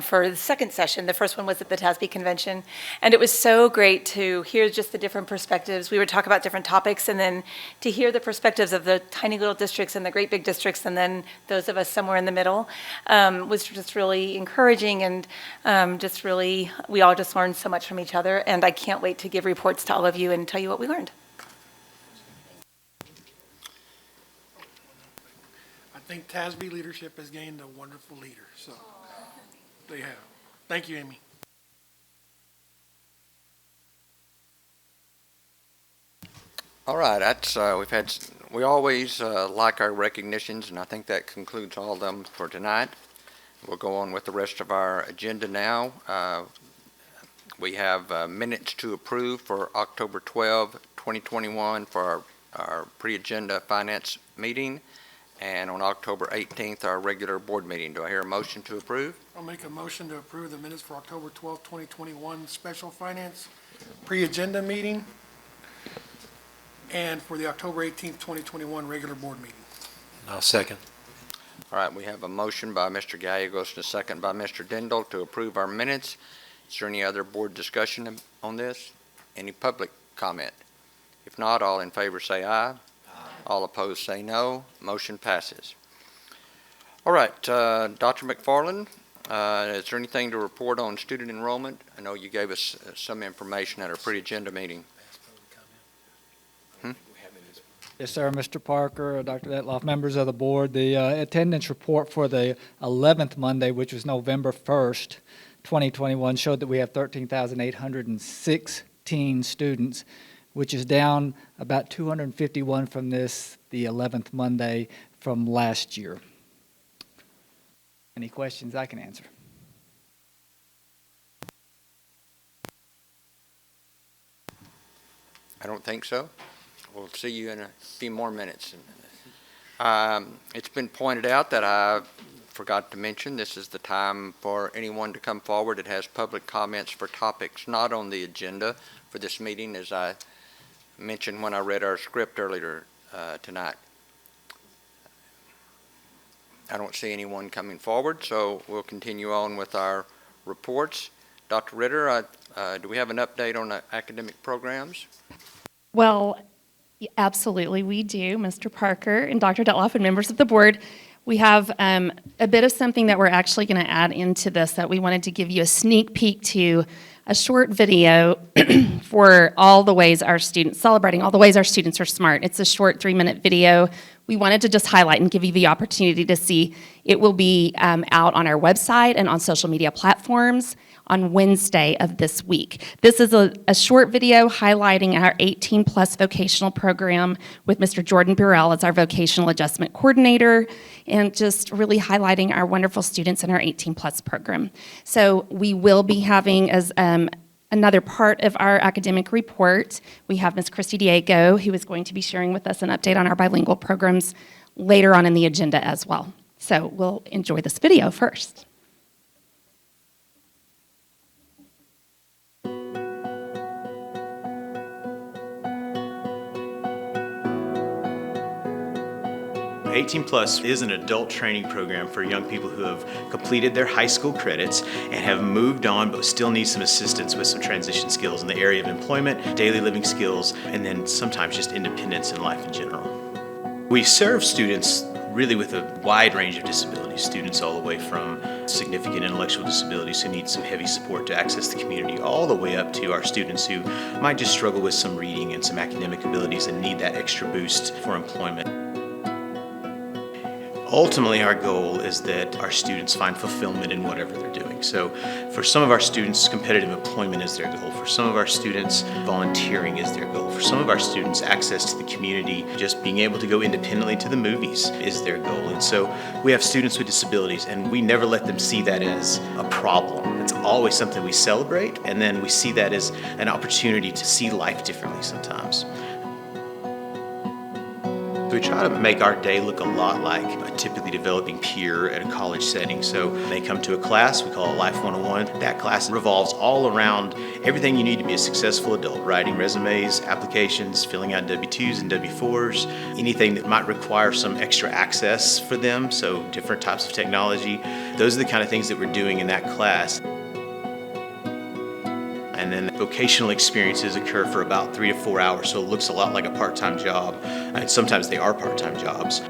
for the second session. The first one was at the TASB convention. And it was so great to hear just the different perspectives. We would talk about different topics, and then to hear the perspectives of the tiny little districts and the great big districts, and then those of us somewhere in the middle, was just really encouraging, and just really, we all just learned so much from each other. And I can't wait to give reports to all of you and tell you what we learned. I think TASB leadership has gained a wonderful leader, so they have. Thank you, Amy. All right, that's, we always like our recognitions, and I think that concludes all of them for tonight. We'll go on with the rest of our agenda now. We have minutes to approve for October 12, 2021 for our pre-agenda finance meeting, and on October 18th, our regular board meeting. Do I hear a motion to approve? I'll make a motion to approve the minutes for October 12, 2021 special finance pre-agenda meeting, and for the October 18th, 2021 regular board meeting. I'll second. All right, we have a motion by Mr. Gallegos and a second by Mr. Dindal to approve our minutes. Is there any other board discussion on this? Any public comment? If not, all in favor say aye. Aye. All opposed say no. Motion passes. All right, Dr. McFarland, is there anything to report on student enrollment? I know you gave us some information at our pre-agenda meeting. Yes, sir, Mr. Parker, Dr. Detloff, members of the board. The attendance report for the 11th Monday, which was November 1st, 2021, showed that we have 13,816 students, which is down about 251 from the 11th Monday from last year. Any questions I can answer? I don't think so. We'll see you in a few more minutes. It's been pointed out that I forgot to mention this is the time for anyone to come forward that has public comments for topics not on the agenda for this meeting, as I mentioned when I read our script earlier tonight. I don't see anyone coming forward, so we'll continue on with our reports. Dr. Ritter, do we have an update on the academic programs? Well, absolutely, we do, Mr. Parker and Dr. Detloff and members of the board. We have a bit of something that we're actually going to add into this that we wanted to give you a sneak peek to, a short video for all the ways our students, celebrating all the ways our students are smart. It's a short 3-minute video. We wanted to just highlight and give you the opportunity to see. It will be out on our website and on social media platforms on Wednesday of this week. This is a short video highlighting our 18-plus vocational program with Mr. Jordan Burrell as our vocational adjustment coordinator, and just really highlighting our wonderful students in our 18-plus program. So we will be having, as another part of our academic report, we have Ms. Christy Diego, who is going to be sharing with us an update on our bilingual programs later on in the agenda as well. So we'll enjoy this video first. 18 Plus is an adult training program for young people who have completed their high school credits and have moved on but still need some assistance with some transition skills in the area of employment, daily living skills, and then sometimes just independence in life in general. We serve students really with a wide range of disabilities, students all the way from significant intellectual disabilities who need some heavy support to access the community, all the way up to our students who might just struggle with some reading and some academic abilities and need that extra boost for employment. Ultimately, our goal is that our students find fulfillment in whatever they're doing. So for some of our students, competitive employment is their goal. For some of our students, volunteering is their goal. For some of our students, access to the community, just being able to go independently to the movies is their goal. And so we have students with disabilities, and we never let them see that as a problem. It's always something we celebrate, and then we see that as an opportunity to see life differently sometimes. We try to make our day look a lot like a typically developing peer at a college setting. So they come to a class, we call it Life 101. That class revolves all around everything you need to be a successful adult, writing resumes, applications, filling out W-2s and W-4s, anything that might require some extra access for them, so different types of technology. Those are the kind of things that we're doing in that class. And then vocational experiences occur for about 3 to 4 hours, so it looks a lot like a part-time job. And sometimes they are part-time jobs.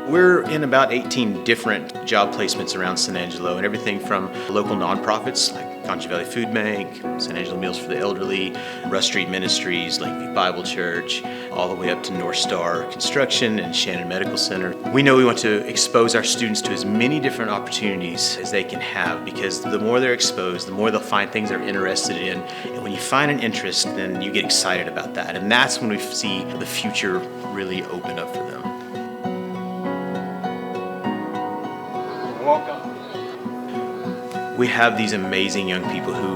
We're in about 18 different job placements around San Angelo, and everything from local nonprofits like Concho Valley Food Bank, San Angelo Meals for the Elderly, Rush Street Ministries, Lakeview Bible Church, all the way up to North Star Construction and Shannon Medical Center. We know we want to expose our students to as many different opportunities as they can have, because the more they're exposed, the more they'll find things they're interested in. And when you find an interest, then you get excited about that. And that's when we see the future really open up for them. We have these amazing young people who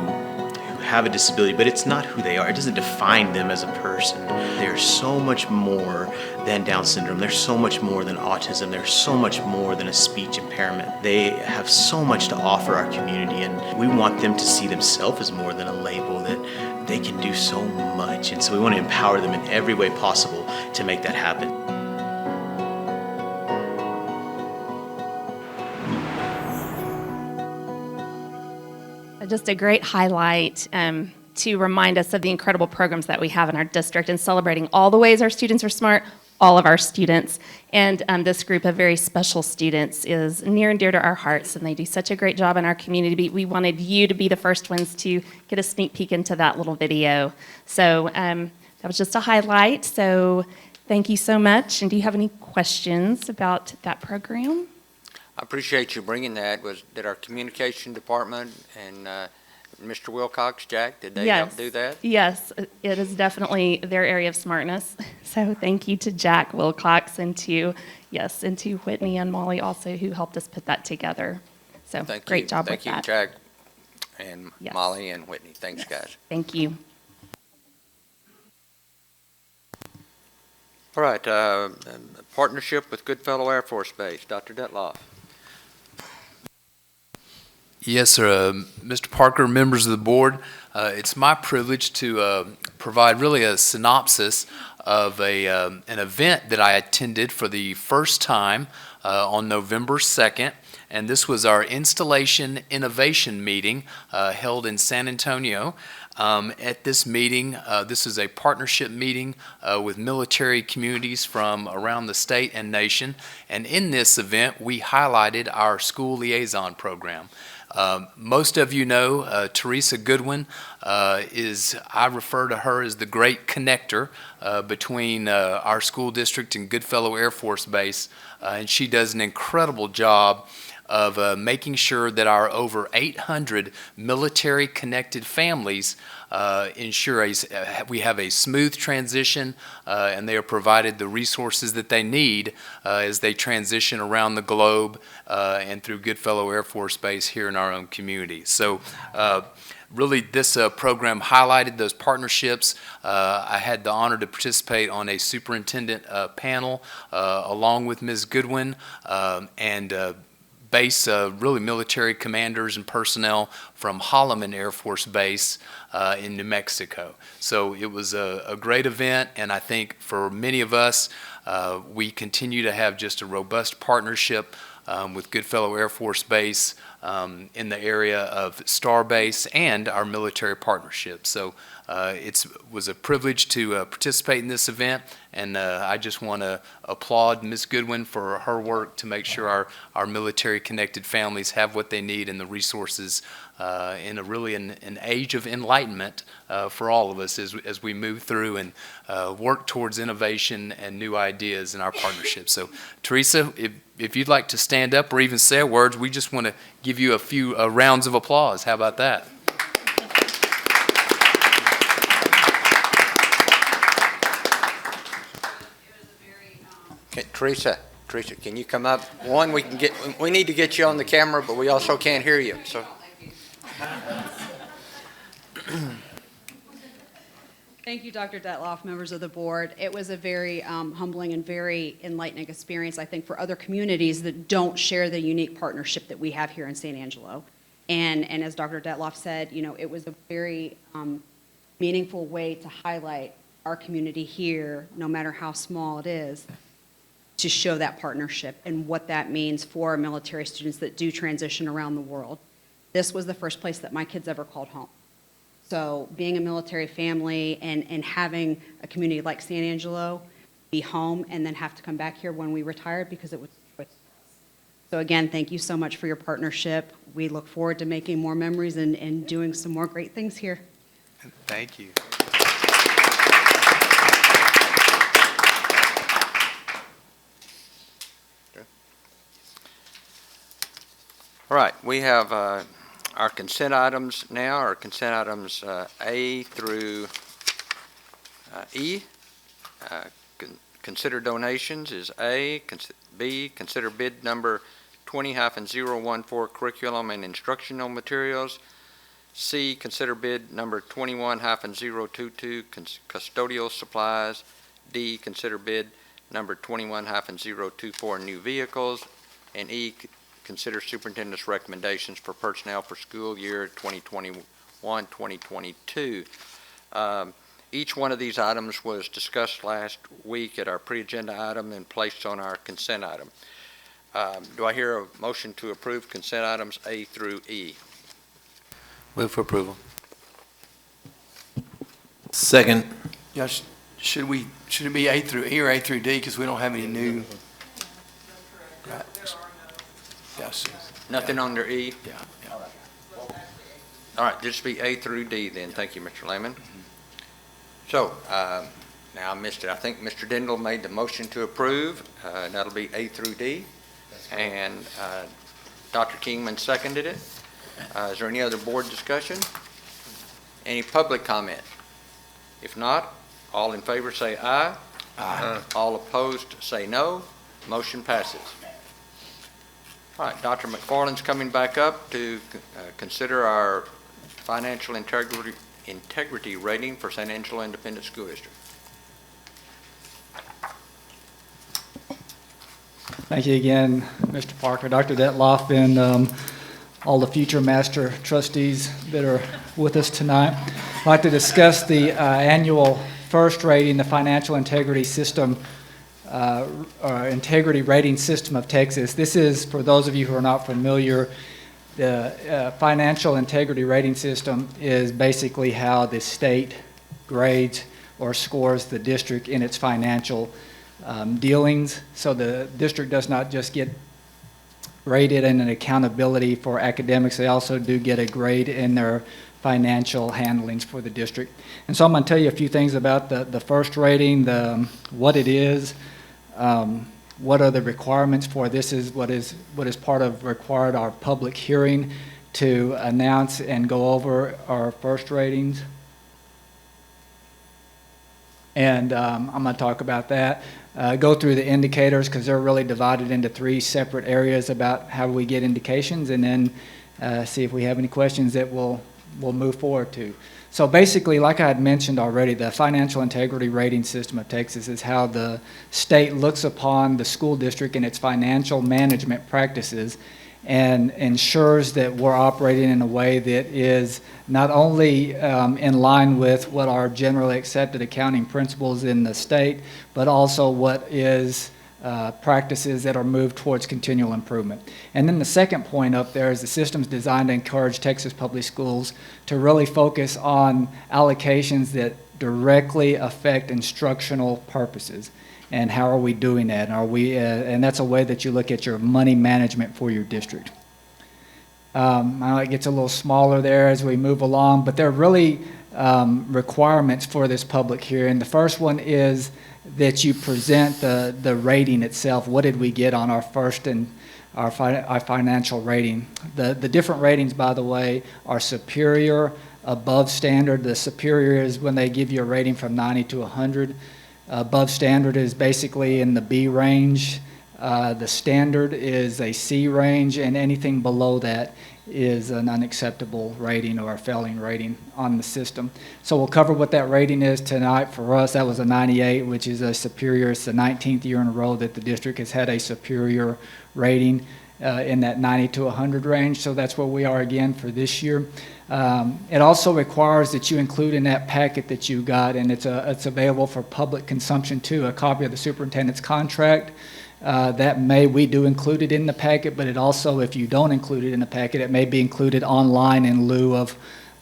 have a disability, but it's not who they are. It doesn't define them as a person. They're so much more than Down syndrome. They're so much more than autism. They're so much more than a speech impairment. They have so much to offer our community, and we want them to see themselves as more than a label, that they can do so much. And so we want to empower them in every way possible to make that happen. Just a great highlight to remind us of the incredible programs that we have in our district, and celebrating all the ways our students are smart, all of our students. And this group of very special students is near and dear to our hearts, and they do such a great job in our community. We wanted you to be the first ones to get a sneak peek into that little video. So that was just a highlight. So thank you so much. And do you have any questions about that program? I appreciate you bringing that. Did our communication department and Mr. Wilcox, Jack, did they help do that? Yes, it is definitely their area of smartness. So thank you to Jack Wilcox and to Whitney and Molly also, who helped us put that together. So great job with that. Thank you, Jack and Molly and Whitney. Thanks, guys. Thank you. All right, partnership with Goodfellow Air Force Base, Dr. Detloff. Yes, sir. Mr. Parker, members of the board, it's my privilege to provide really a synopsis of an event that I attended for the first time on November 2nd. And this was our Installation Innovation Meeting held in San Antonio. At this meeting, this is a partnership meeting with military communities from around the state and nation. And in this event, we highlighted our school liaison program. Most of you know Teresa Goodwin I refer to her as the great connector between our school district and Goodfellow Air Force Base, and she does an incredible job of making sure that our over 800 military-connected families ensure we have a smooth transition, and they are provided the resources that they need as they transition around the globe and through Goodfellow Air Force Base here in our own community. So really, this program highlighted those partnerships. I had the honor to participate on a superintendent panel along with Ms. Goodwin and base really military commanders and personnel from Holloman Air Force Base in New Mexico. So it was a great event, and I think for many of us, we continue to have just a robust partnership with Goodfellow Air Force Base in the area of Starbase and our military partnership. So it was a privilege to participate in this event, and I just want to applaud Ms. Goodwin for her work to make sure our military-connected families have what they need and the resources in a really an age of enlightenment for all of us as we move through and work towards innovation and new ideas in our partnership. So, Teresa, if you'd like to stand up or even say a word, we just want to give you a few rounds of applause. How about that? Okay, Teresa, can you come up? One, we need to get you on the camera, but we also can't hear you. So. Thank you, Dr. Detloff, members of the board. It was a very humbling and very enlightening experience, I think, for other communities that don't share the unique partnership that we have here in San Angelo. And as Dr. Detloff said, you know, it was a very meaningful way to highlight our community here, no matter how small it is, to show that partnership and what that means for our military students that do transition around the world. This was the first place that my kids ever called home. So being a military family and having a community like San Angelo be home and then have to come back here when we retired because it was. So again, thank you so much for your partnership. We look forward to making more memories and doing some more great things here. Thank you. All right, we have our consent items now, our consent items A through E. Consider donations is A. B, consider bid number 20-014 curriculum and instructional materials. C, consider bid number 21-022 custodial supplies. D, consider bid number 21-024 new vehicles. And E, consider superintendent's recommendations for personnel for school year 2021-2022. Each one of these items was discussed last week at our pre-agenda item and placed on our consent item. Do I hear a motion to approve consent items A through E? Move for approval. Second. Yeah, should it be A through E or A through D, because we don't have any new? Right. Yes. Nothing under E? Yeah. All right, just be A through D then. Thank you, Mr. Lehman. So, now I missed it. I think Mr. Dindal made the motion to approve, and that'll be A through D. And Dr. Kingman seconded it. Is there any other board discussion? Any public comment? If not, all in favor say aye. Aye. All opposed say no. Motion passes. All right, Dr. McFarland's coming back up to consider our financial integrity rating for San Angelo Independent School District. Thank you again, Mr. Parker, Dr. Detloff, and all the future master trustees that are with us tonight. I'd like to discuss the annual first rating, the financial integrity system, integrity rating system of Texas. This is, for those of you who are not familiar, the financial integrity rating system is basically how the state grades or scores the district in its financial dealings. So the district does not just get graded in an accountability for academics, they also do get a grade in their financial handlings for the district. And so I'm going to tell you a few things about the first rating, what it is, what are the requirements for this is what is part of required our public hearing to announce and go over our first ratings. And I'm going to talk about that. Go through the indicators because they're really divided into three separate areas about how we get indications, and then see if we have any questions that we'll move forward to. So basically, like I had mentioned already, the financial integrity rating system of Texas is how the state looks upon the school district and its financial management practices and ensures that we're operating in a way that is not only in line with what are generally accepted accounting principles in the state, but also what is practices that are moved towards continual improvement. And then the second point up there is the system's designed to encourage Texas public schools to really focus on allocations that directly affect instructional purposes. And how are we doing that? And that's a way that you look at your money management for your district. It gets a little smaller there as we move along, but there are really requirements for this public hearing. The first one is that you present the rating itself. What did we get on our first and our financial rating? The different ratings, by the way, are superior, above standard. The superior is when they give you a rating from 90 to 100. Above standard is basically in the B range. The standard is a C range, and anything below that is an unacceptable rating or a failing rating on the system. So we'll cover what that rating is tonight. For us, that was a 98, which is a superior. It's the 19th year in a row that the district has had a superior rating in that 90 to 100 range. So that's where we are again for this year. It also requires that you include in that packet that you got, and it's available for public consumption too, a copy of the superintendent's contract. We do include it in the packet, but it also, if you don't include it in the packet, it may be included online in lieu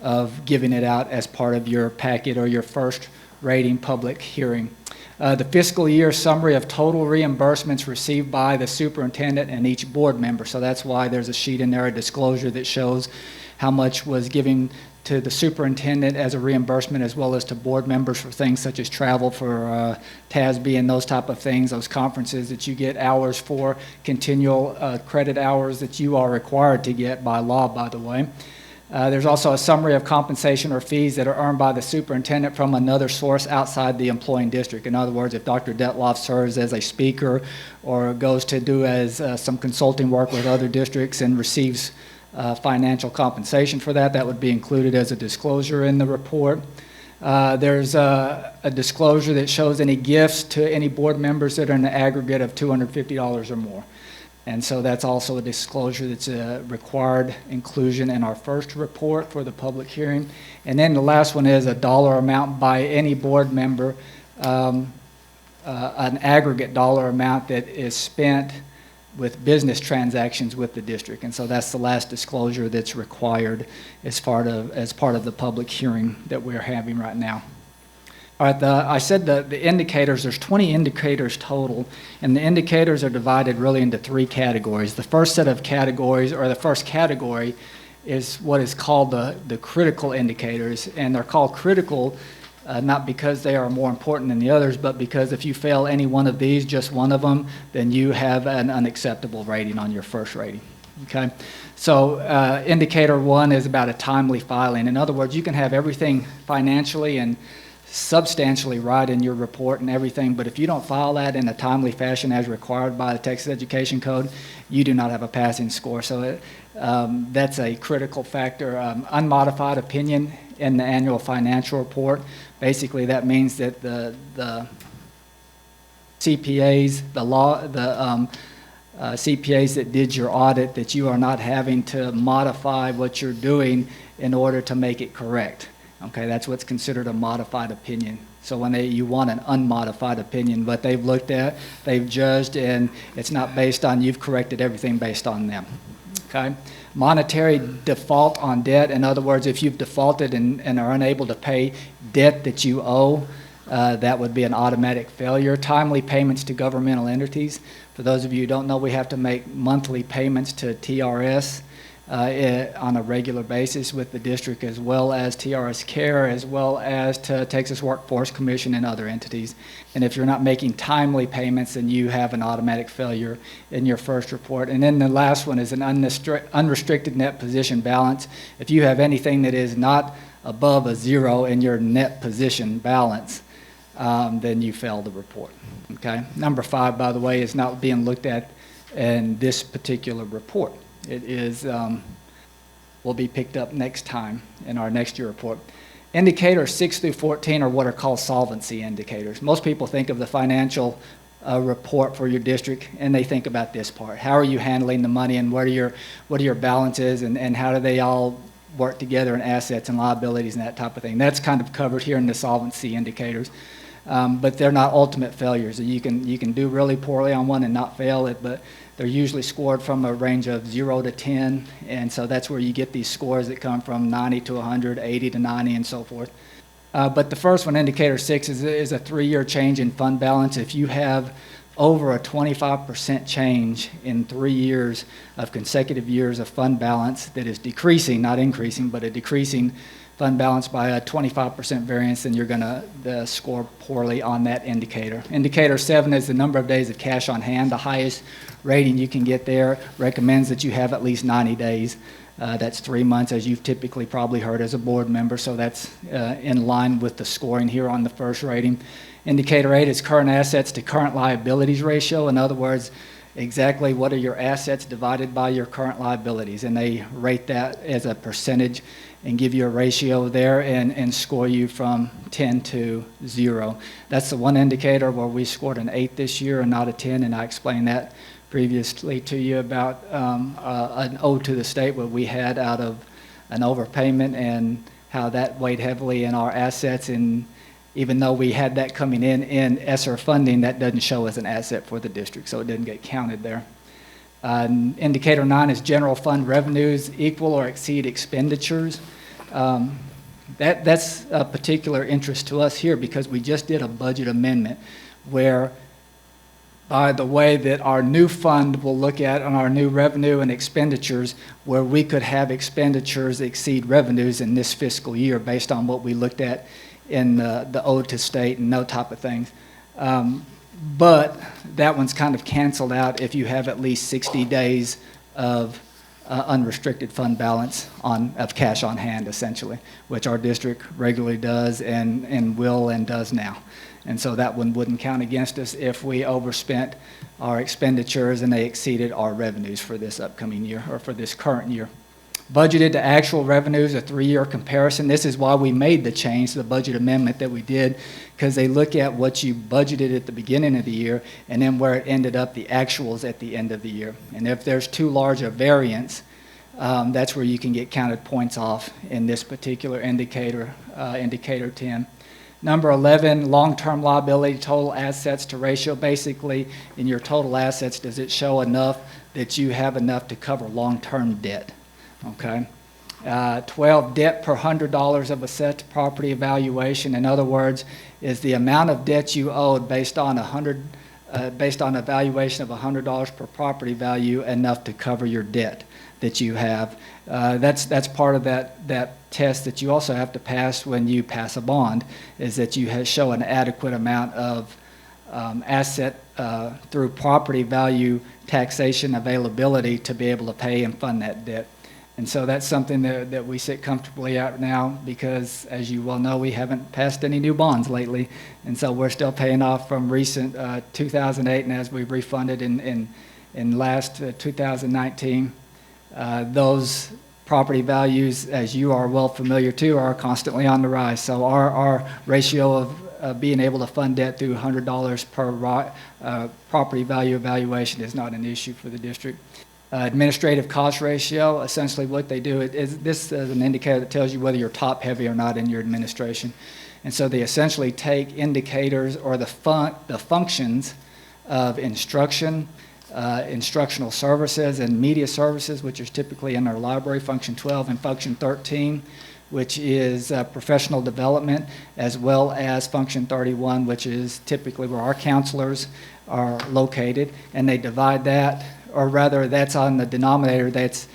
of giving it out as part of your packet or your first rating public hearing. The fiscal year summary of total reimbursements received by the superintendent and each board member. So that's why there's a sheet in there, a disclosure that shows how much was given to the superintendent as a reimbursement, as well as to board members for things such as travel for TASB and those type of things, those conferences that you get hours for, continual credit hours that you are required to get by law, by the way. There's also a summary of compensation or fees that are earned by the superintendent from another source outside the employing district. In other words, if Dr. Detloff serves as a speaker or goes to do some consulting work with other districts and receives financial compensation for that, that would be included as a disclosure in the report. There's a disclosure that shows any gifts to any board members that are in the aggregate of $250 or more. And so that's also a disclosure that's a required inclusion in our first report for the public hearing. And then the last one is a dollar amount by any board member, an aggregate dollar amount that is spent with business transactions with the district. And so that's the last disclosure that's required as part of the public hearing that we're having right now. All right, I said the indicators, there's 20 indicators total, and the indicators are divided really into three categories. The first set of categories, or the first category, is what is called the critical indicators, and they're called critical not because they are more important than the others, but because if you fail any one of these, just one of them, then you have an unacceptable rating on your first rating. Okay? So indicator one is about a timely filing. In other words, you can have everything financially and substantially right in your report and everything, but if you don't file that in a timely fashion as required by the Texas Education Code, you do not have a passing score. So that's a critical factor. Unmodified opinion in the annual financial report. Basically, that means that the CPAs, CPAs that did your audit, that you are not having to modify what you're doing in order to make it correct. Okay, that's what's considered a modified opinion. So when you want an unmodified opinion, but they've looked at, they've judged, and it's not based on you've corrected everything based on them. Okay? Monetary default on debt. In other words, if you've defaulted and are unable to pay debt that you owe, that would be an automatic failure. Timely payments to governmental entities. For those of you who don't know, we have to make monthly payments to TRS on a regular basis with the district, as well as TRS Care, as well as to Texas Workforce Commission and other entities. And if you're not making timely payments, then you have an automatic failure in your first report. And then the last one is an unrestricted net position balance. If you have anything that is not above a zero in your net position balance, then you fail the report. Okay? Number 5, by the way, is not being looked at in this particular report. It is, will be picked up next time in our next year report. Indicators 6 through 14 are what are called solvency indicators. Most people think of the financial report for your district, and they think about this part. How are you handling the money, and what are your balances, and how do they all work together in assets and liabilities and that type of thing. That's kind of covered here in the solvency indicators. but they're not ultimate failures. You can do really poorly on one and not fail it, but they're usually scored from a range of 0 to 10, and so that's where you get these scores that come from 90 to 100, 80 to 90, and so forth. But the first one, indicator 6, is a 3-year change in fund balance. If you have over a 25% change in 3 years of consecutive years of fund balance that is decreasing, not increasing, but a decreasing fund balance by a 25% variance, then you're going to score poorly on that indicator. Indicator 7 is the number of days of cash on hand. The highest rating you can get there recommends that you have at least 90 days. That's 3 months, as you've typically probably heard as a board member, so that's in line with the scoring here on the first rating. Indicator 8 is current assets to current liabilities ratio. In other words, exactly what are your assets divided by your current liabilities, and they rate that as a percentage and give you a ratio there and score you from 10 to 0. That's the one indicator where we scored an 8 this year and not a 10, and I explained that previously to you about an ode to the state what we had out of an overpayment and how that weighed heavily in our assets. And even though we had that coming in ESSER funding, that doesn't show as an asset for the district, so it didn't get counted there. Indicator 9 is general fund revenues equal or exceed expenditures. That's a particular interest to us here because we just did a budget amendment where by the way that our new fund will look at on our new revenue and expenditures, where we could have expenditures exceed revenues in this fiscal year based on what we looked at in the ode to state and those type of things. But that one's kind of canceled out if you have at least 60 days of unrestricted fund balance of cash on hand, essentially, which our district regularly does and will and does now. And so that one wouldn't count against us if we overspent our expenditures and they exceeded our revenues for this upcoming year or for this current year. Budgeted to actual revenues, a 3-year comparison. This is why we made the change, the budget amendment that we did, because they look at what you budgeted at the beginning of the year and then where it ended up, the actuals at the end of the year. And if there's too large a variance, that's where you can get counted points off in this particular indicator, indicator 10. Number 11, long-term liability total assets to ratio. Basically, in your total assets, does it show enough that you have enough to cover long-term debt? Okay. 12, debt per $100 of assessed property evaluation. In other words, is the amount of debt you owed based on based on a valuation of $100 per property value enough to cover your debt that you have. That's part of that test that you also have to pass when you pass a bond, is that you show an adequate amount of asset through property value taxation availability to be able to pay and fund that debt. And so that's something that we sit comfortably at now because, as you well know, we haven't passed any new bonds lately. And so we're still paying off from recent 2008, and as we've refunded in last 2019. Those property values, as you are well familiar to, are constantly on the rise. So our ratio of being able to fund debt through $100 per property value evaluation is not an issue for the district. Administrative cost ratio, essentially what they do, this is an indicator that tells you whether you're top heavy or not in your administration. And so they essentially take indicators or the functions of instruction, instructional services, and media services, which is typically in our library, function 12, and function 13, which is professional development, as well as function 31, which is typically where our counselors are located, and they divide that, or rather that's on the denominator, that's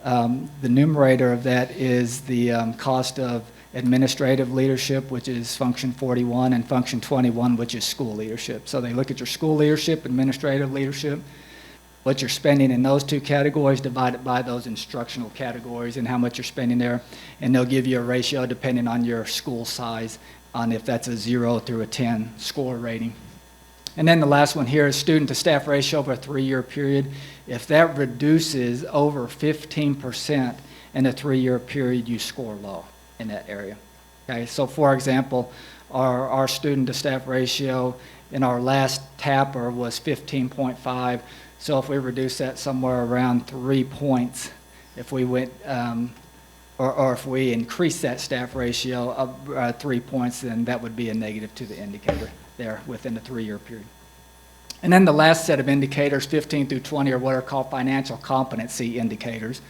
the numerator of that is the cost of administrative leadership, which is function 41, and function 21, which is school leadership. So they look at your school leadership, administrative leadership, what you're spending in those two categories divided by those instructional categories and how much you're spending there, and they'll give you a ratio depending on your school size on if that's a 0 through a 10 score rating. And then the last one here is student to staff ratio over a 3-year period. If that reduces over 15% in a 3-year period, you score low in that area. Okay, so for example, our student to staff ratio in our last TAPR was 15.5. So if we reduce that somewhere around 3 points, if we went or if we increase that staff ratio of 3 points, then that would be a negative to the indicator there within the 3-year period. And then the last set of indicators, 15 through 20, are what are called financial competency indicators.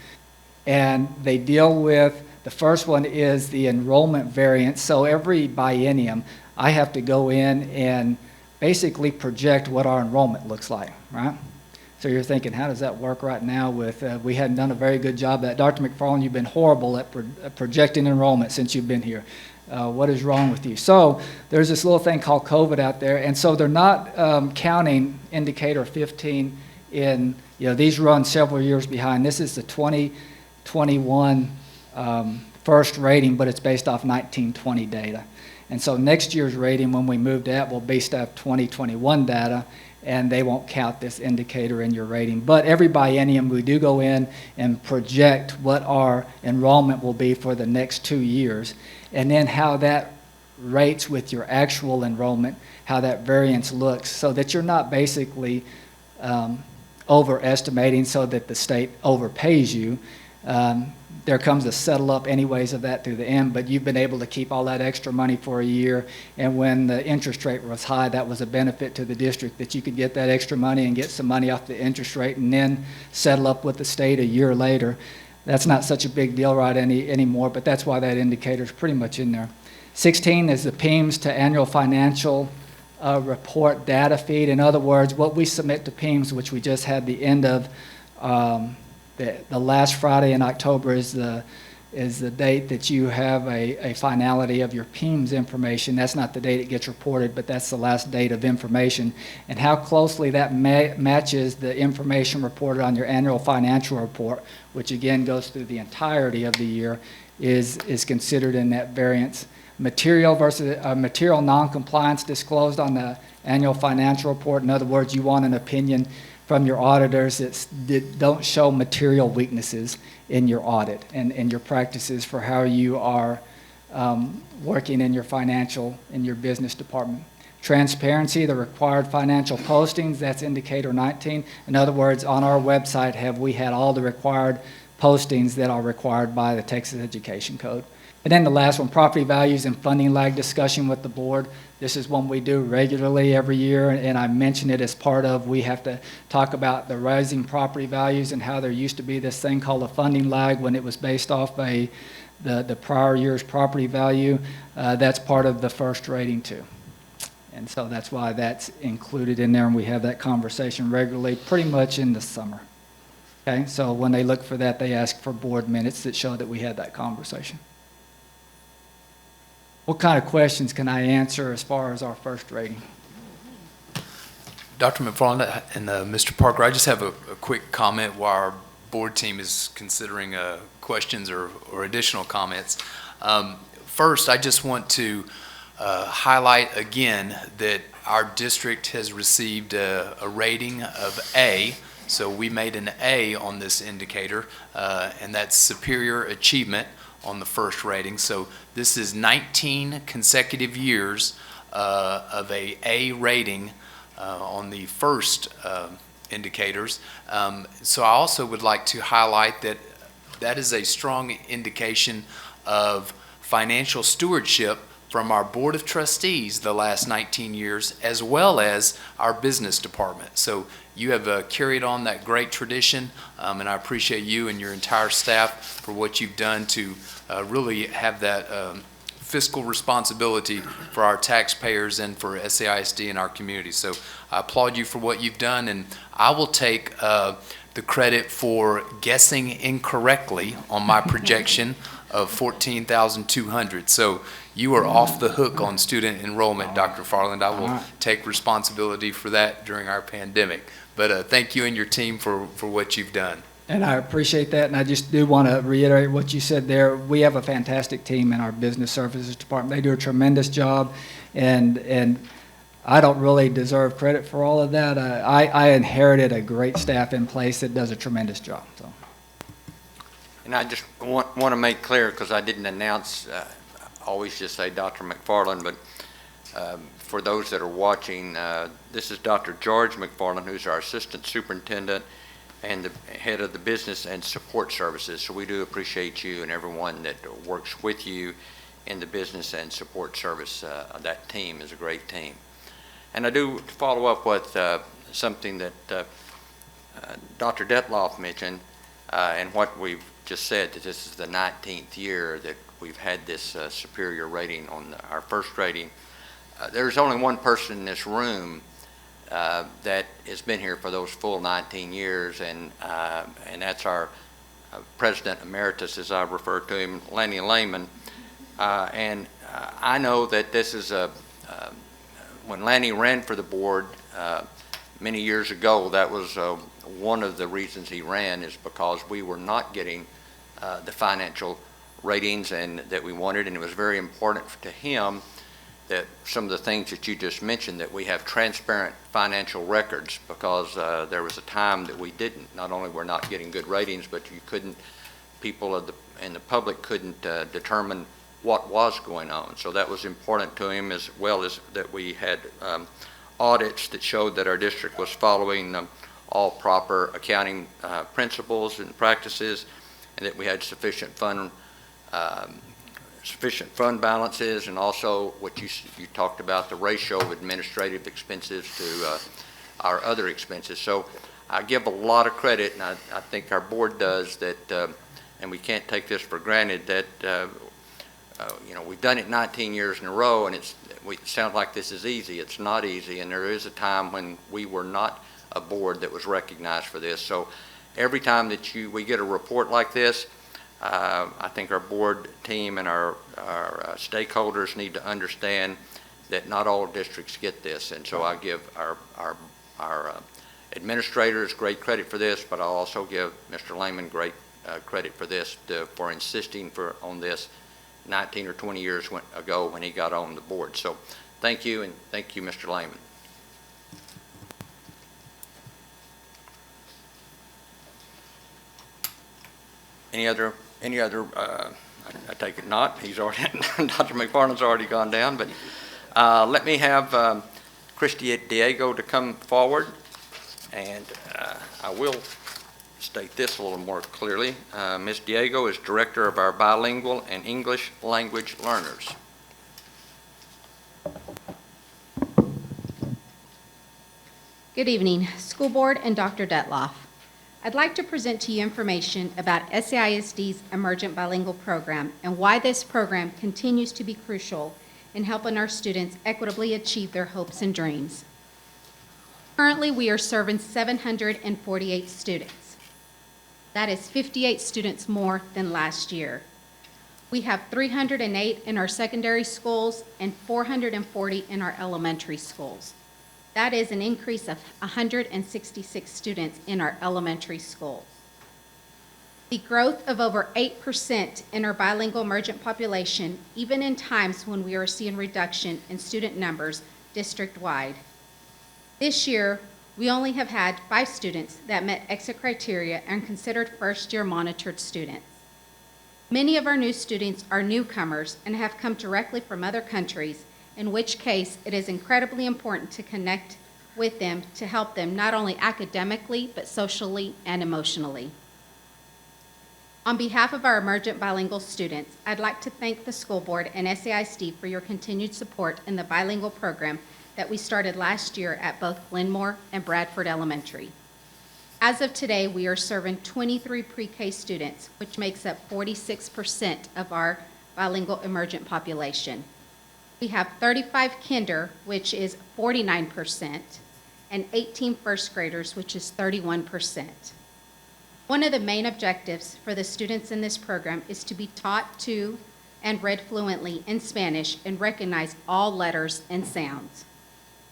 And they deal with, the first one is the enrollment variance. So every biennium, I have to go in and basically project what our enrollment looks like, right? So you're thinking, how does that work right now with, we hadn't done a very good job at Dr. McFarland, you've been horrible at projecting enrollment since you've been here. What is wrong with you? So there's this little thing called COVID out there, and so they're not counting indicator 15 in, these run several years behind. This is the 2021 first rating, but it's based off 1920 data. And so next year's rating, when we move to that, will be based off 2021 data, and they won't count this indicator in your rating. But every biennium, we do go in and project what our enrollment will be for the next 2 years, and then how that rates with your actual enrollment, how that variance looks, so that you're not basically overestimating so that the state overpays you. There comes a settle up anyways of that through the end, but you've been able to keep all that extra money for a year, and when the interest rate was high, that was a benefit to the district, that you could get that extra money and get some money off the interest rate and then settle up with the state a year later. That's not such a big deal right anymore, but that's why that indicator is pretty much in there. 16 is the PIMS to annual financial report data feed. In other words, what we submit to PIMS, which we just had the end of the last Friday in October is the date that you have a finality of your PIMS information. That's not the date it gets reported, but that's the last date of information. And how closely that matches the information reported on your annual financial report, which again goes through the entirety of the year, is considered in that variance. Material versus material non-compliance disclosed on the annual financial report. In other words, you want an opinion from your auditors that don't show material weaknesses in your audit and in your practices for how you are working in your financial, in your business department. Transparency, the required financial postings, that's indicator 19. In other words, on our website have we had all the required postings that are required by the Texas Education Code. And then the last one, property values and funding lag discussion with the board. This is one we do regularly every year, and I mention it as part of, we have to talk about the rising property values and how there used to be this thing called a funding lag when it was based off the prior year's property value. That's part of the first rating too. And so that's why that's included in there, and we have that conversation regularly, pretty much in the summer. Okay, so when they look for that, they ask for board minutes that show that we had that conversation. What kind of questions can I answer as far as our first rating? Dr. McFarland and Mr. Parker, I just have a quick comment while our board team is considering questions or additional comments. First, I just want to highlight again that our district has received a rating of A. So we made an A on this indicator, and that's superior achievement on the first rating. So this is 19 consecutive years of a A rating on the first indicators. So I also would like to highlight that that is a strong indication of financial stewardship from our Board of Trustees the last 19 years, as well as our business department. So you have carried on that great tradition, and I appreciate you and your entire staff for what you've done to really have that fiscal responsibility for our taxpayers and for SAISD in our community. So I applaud you for what you've done, and I will take the credit for guessing incorrectly on my projection of 14,200. So you are off the hook on student enrollment, Dr. Farland. I will take responsibility for that during our pandemic. But thank you and your team for what you've done. And I appreciate that, and I just do want to reiterate what you said there. We have a fantastic team in our business services department. They do a tremendous job, and I don't really deserve credit for all of that. I inherited a great staff in place that does a tremendous job. So. And I just want to make clear, because I didn't announce, always just say Dr. McFarland, but for those that are watching, this is Dr. George McFarland, who's our assistant superintendent, and the head of the Business and Support Services. So we do appreciate you and everyone that works with you in the Business and Support Service. That team is a great team. And I do follow up with something that Dr. Detloff mentioned, and what we've just said, that this is the 19th year that we've had this superior rating on our first rating. There's only one person in this room that has been here for those full 19 years, and that's our President Emeritus, as I refer to him, Lanny Lehman. And I know that this is when Lanny ran for the board many years ago, that was one of the reasons he ran, is because we were not getting the financial ratings and that we wanted, and it was very important to him that some of the things that you just mentioned, that we have transparent financial records, because there was a time that we didn't. Not only were not getting good ratings, but you couldn't, people in the public couldn't determine what was going on. So that was important to him, as well as that we had audits that showed that our district was following all proper accounting principles and practices, and that we had sufficient fund balances, and also what you talked about, the ratio of administrative expenses to our other expenses. So I give a lot of credit, and I think our board does, that, and we can't take this for granted, that we've done it 19 years in a row, and it sounds like this is easy. It's not easy, and there is a time when we were not a board that was recognized for this. So every time that we get a report like this, I think our board team and our stakeholders need to understand that not all districts get this, and so I give our administrators great credit for this, but I'll also give Mr. Lehman great credit for this, for insisting on this 19 or 20 years ago when he got on the board. So thank you, and thank you, Mr. Lehman. Any other, I take it not, he's already, Dr. McFarland's already gone down, but let me have Christy Diego to come forward, and I will state this a little more clearly. Ms. Diego is Director of our Bilingual and English Language Learners. Good evening, School Board and Dr. Detloff. I'd like to present to you information about SAISD's Emergent Bilingual Program and why this program continues to be crucial in helping our students equitably achieve their hopes and dreams. Currently, we are serving 748 students. That is 58 students more than last year. We have 308 in our secondary schools and 440 in our elementary schools. That is an increase of 166 students in our elementary schools. The growth of over 8% in our bilingual emergent population, even in times when we are seeing reduction in student numbers district-wide. This year, we only have had 5 students that met exit criteria and considered first-year monitored students. Many of our new students are newcomers and have come directly from other countries, in which case it is incredibly important to connect with them to help them not only academically, but socially and emotionally. On behalf of our emergent bilingual students, I'd like to thank the school board and SAISD for your continued support in the bilingual program that we started last year at both Glenmore and Bradford Elementary. As of today, we are serving 23 pre-K students, which makes up 46% of our bilingual emergent population. We have 35 kinder, which is 49%, and 18 first graders, which is 31%. One of the main objectives for the students in this program is to be taught to and read fluently in Spanish and recognize all letters and sounds.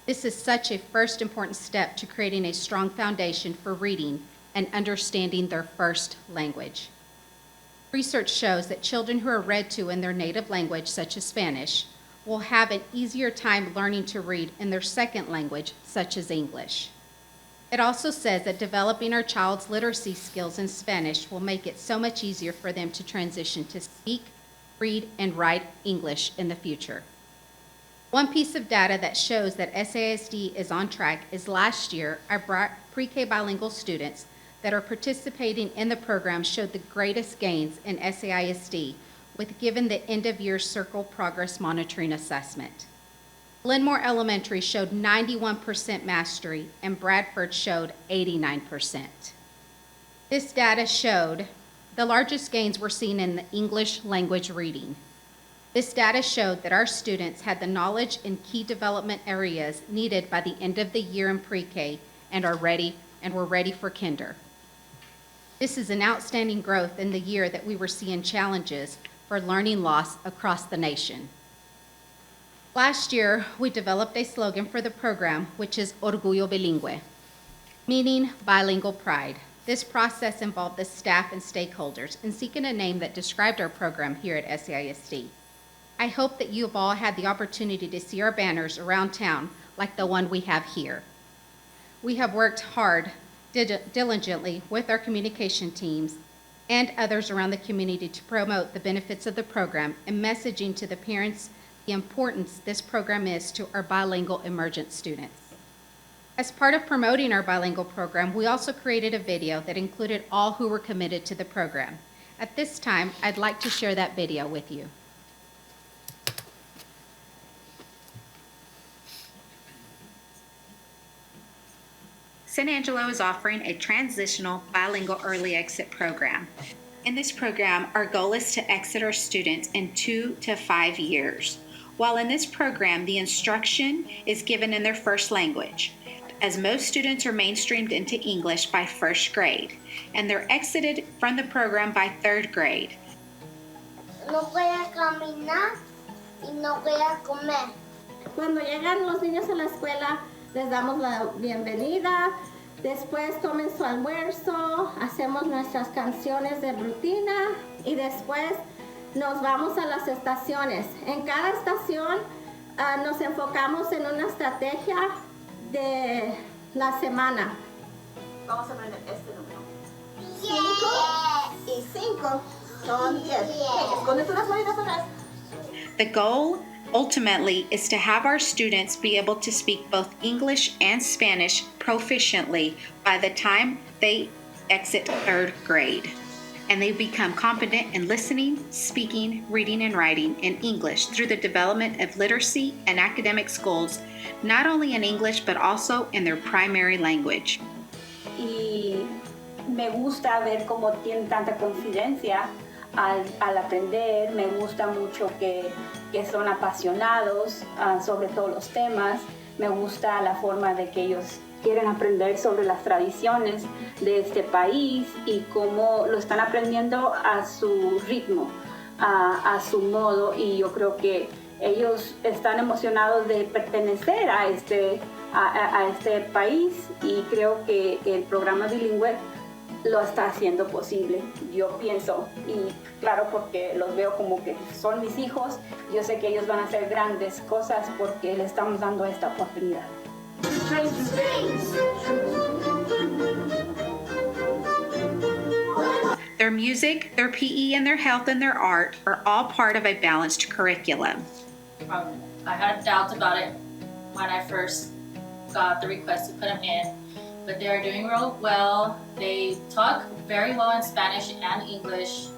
This is such a first important step to creating a strong foundation for reading and understanding their first language. Research shows that children who are read to in their native language, such as Spanish, will have an easier time learning to read in their second language, such as English. It also says that developing our child's literacy skills in Spanish will make it so much easier for them to transition to speak, read, and write English in the future. One piece of data that shows that SAISD is on track is last year, our pre-K bilingual students, that are participating in the program showed the greatest gains in SAISD, with given the end-of-year Circle Progress Monitoring Assessment. Glenmore Elementary showed 91% mastery, and Bradford showed 89%. This data showed the largest gains were seen in the English language reading. This data showed that our students had the knowledge in key development areas needed by the end of the year in pre-K and were ready for kinder. This is an outstanding growth in the year that we were seeing challenges for learning loss across the nation. Last year, we developed a slogan for the program, which is Orgullo Bilingüe, meaning bilingual pride. This process involved the staff and stakeholders in seeking a name that described our program here at SAISD. I hope that you have all had the opportunity to see our banners around town like the one we have here. We have worked hard, diligently with our communication teams and others around the community to promote the benefits of the program and messaging to the parents the importance this program is to our bilingual Emergent students. As part of promoting our bilingual program, we also created a video that included all who were committed to the program. At this time, I'd like to share that video with you. San Angelo is offering a transitional bilingual early exit program. In this program, our goal is to exit our students in 2 to 5 years. While in this program, the instruction is given in their first language, as most students are mainstreamed into English by first grade, and they're exited from the program by third grade. No voy a caminar y no voy a comer. Cuando llegan los niños a la escuela, les damos la bienvenida, después tomen su almuerzo, hacemos nuestras canciones de rutina y después nos vamos a las estaciones. En cada estación nos enfocamos en una estrategia de la semana. Vamos a aprender este número. 5 y 5 son 10. Esconde unas manitas atrás. The goal ultimately is to have our students be able to speak both English and Spanish proficiently by the time they exit third grade, and they become competent in listening, speaking, reading, and writing in English through the development of literacy and academic skills, not only in English but also in their primary language. Y me gusta ver cómo tienen tanta confidencia al aprender. Me gusta mucho que son apasionados sobre todos los temas. Me gusta la forma de que ellos quieren aprender sobre las tradiciones de este país y cómo lo están aprendiendo a su ritmo, a su modo, y yo creo que ellos están emocionados de pertenecer a este país, y creo que el programa bilingüe lo está haciendo posible, yo pienso, y claro, porque los veo como que son mis hijos. Yo sé que ellos van a hacer grandes cosas porque le estamos dando esta oportunidad. Their music, their PE, and their health and their art are all part of a balanced curriculum. I had doubts about it when I first got the request to put them in, but they're doing real well. They talk very well in Spanish and English,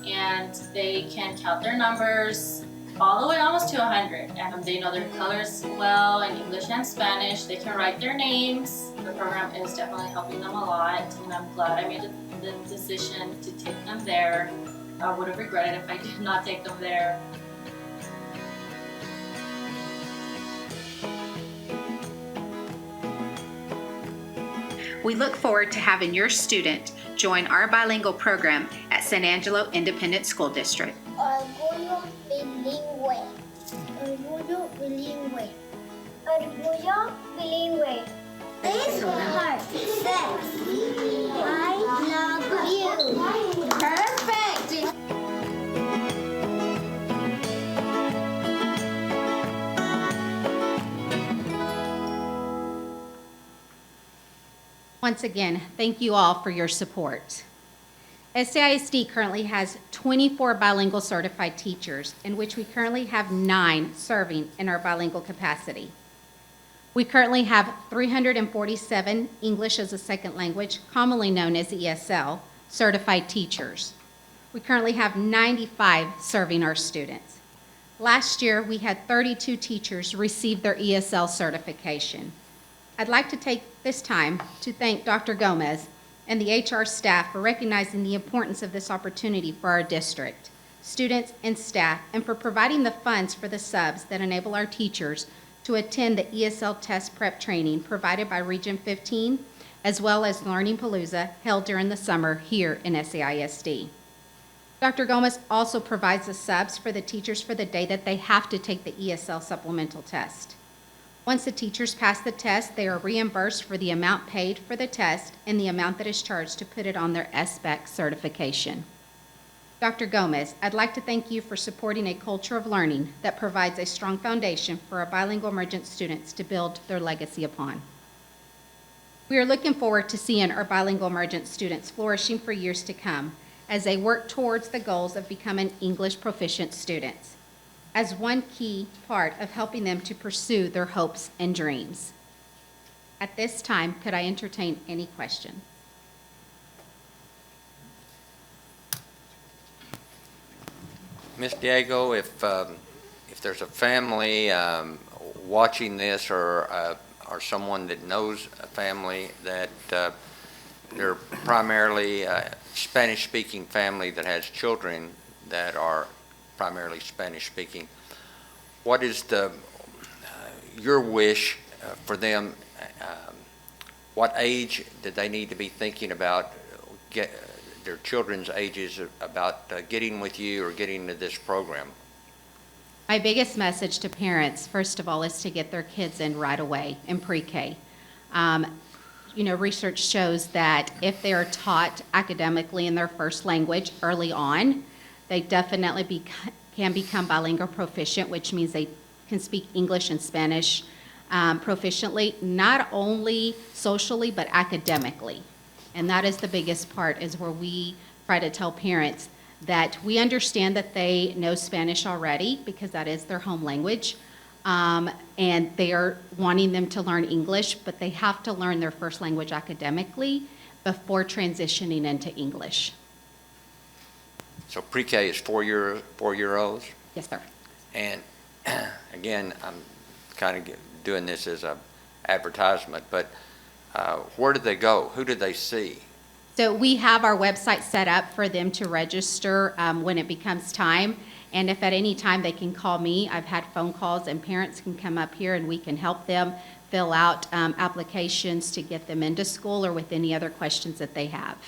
and they can count their numbers all the way almost to 100. And they know their colors well in English and Spanish. They can write their names. The program is definitely helping them a lot, and I'm glad I made the decision to take them there. I would have regretted if I did not take them there. We look forward to having your student join our bilingual program at San Angelo Independent School District. Orgullo bilingüe. Orgullo bilingüe. Orgullo bilingüe. This heart says, I love you. Perfect. Once again, thank you all for your support. SAISD currently has 24 bilingual certified teachers, in which we currently have 9 serving in our bilingual capacity. We currently have 347 English as a second language, commonly known as ESL, certified teachers. We currently have 95 serving our students. Last year, we had 32 teachers receive their ESL certification. I'd like to take this time to thank Dr. Gomez and the HR staff for recognizing the importance of this opportunity for our district, students, and staff, and for providing the funds for the subs that enable our teachers to attend the ESL test prep training provided by Region 15, as well as Learning Palooza held during the summer here in SAISD. Dr. Gomez also provides the subs for the teachers for the day that they have to take the ESL supplemental test. Once the teachers pass the test, they are reimbursed for the amount paid for the test and the amount that is charged to put it on their SBAC certification. Dr. Gomez, I'd like to thank you for supporting a culture of learning that provides a strong foundation for our bilingual emergent students to build their legacy upon. We are looking forward to seeing our bilingual emergent students flourishing for years to come as they work towards the goals of becoming English proficient students, as one key part of helping them to pursue their hopes and dreams. At this time, could I entertain any questions? Ms. Diego, if there's a family watching this or someone that knows a family that they're primarily a Spanish-speaking family that has children that are primarily Spanish-speaking, what is your wish for them? What age do they need to be thinking about their children's ages about getting with you or getting into this program? My biggest message to parents, first of all, is to get their kids in right away in pre-K. Research shows that if they are taught academically in their first language early on, they definitely can become bilingual proficient, which means they can speak English and Spanish proficiently, not only socially, but academically. And that is the biggest part, is where we try to tell parents that we understand that they know Spanish already because that is their home language, and they are wanting them to learn English, but they have to learn their first language academically before transitioning into English. So pre-K is four-year-olds? Yes, sir. And again, I'm kind of doing this as an advertisement, but where do they go? Who do they see? So we have our website set up for them to register when it becomes time. And if at any time they can call me, I've had phone calls, and parents can come up here and we can help them fill out applications to get them into school or with any other questions that they have.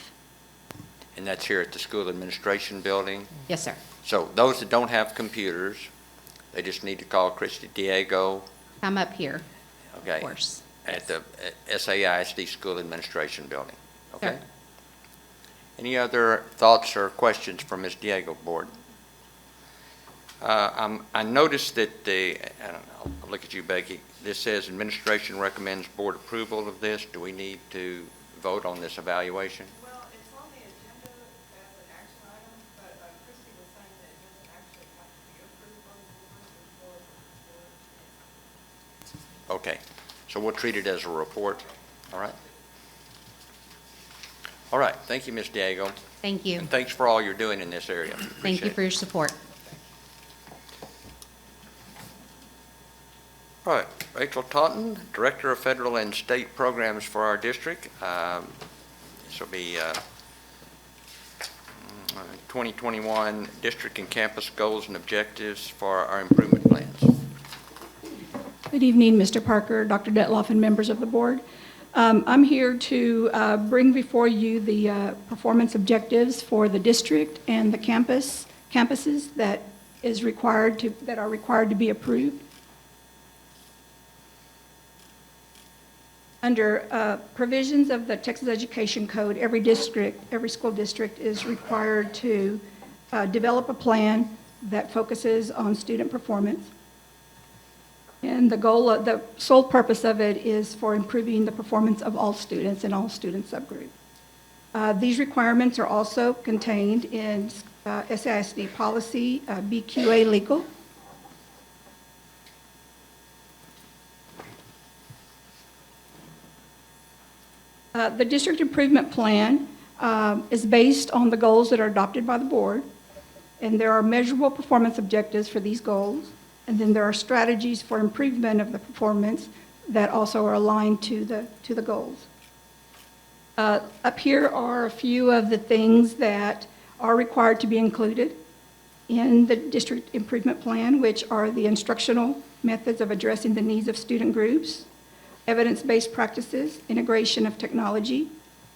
And that's here at the school administration building? Yes, sir. So those that don't have computers, they just need to call Christy Diego? Come up here, okay, of course. At the SAISD School Administration Building, okay? Sure. Any other thoughts or questions from Ms. Diego, Board? I noticed that I'll look at you, Becky. This says administration recommends board approval of this. Do we need to vote on this evaluation? Well, it's on the agenda as an action item, but Christy was saying that it doesn't actually have to be approved on the board. Okay, so we'll treat it as a report, all right? All right, thank you, Ms. Diego. Thank you. And thanks for all you're doing in this area. Thank you for your support. All right, Rachel Totten, Director of Federal and State Programs for our district. This will be 2021 District and Campus Goals and Objectives for our improvement plans. Good evening, Mr. Parker, Dr. Detloff, and members of the board. I'm here to bring before you the performance objectives for the district and the campuses that are required to be approved. Under provisions of the Texas Education Code, every school district is required to develop a plan that focuses on student performance. And the sole purpose of it is for improving the performance of all students and all student subgroups. These requirements are also contained in SAISD policy BQA legal. The district improvement plan is based on the goals that are adopted by the board, and there are measurable performance objectives for these goals, and then there are strategies for improvement of the performance that also are aligned to the goals. Up here are a few of the things that are required to be included in the district improvement plan, which are the instructional methods of addressing the needs of student groups, evidence-based practices, integration of technology,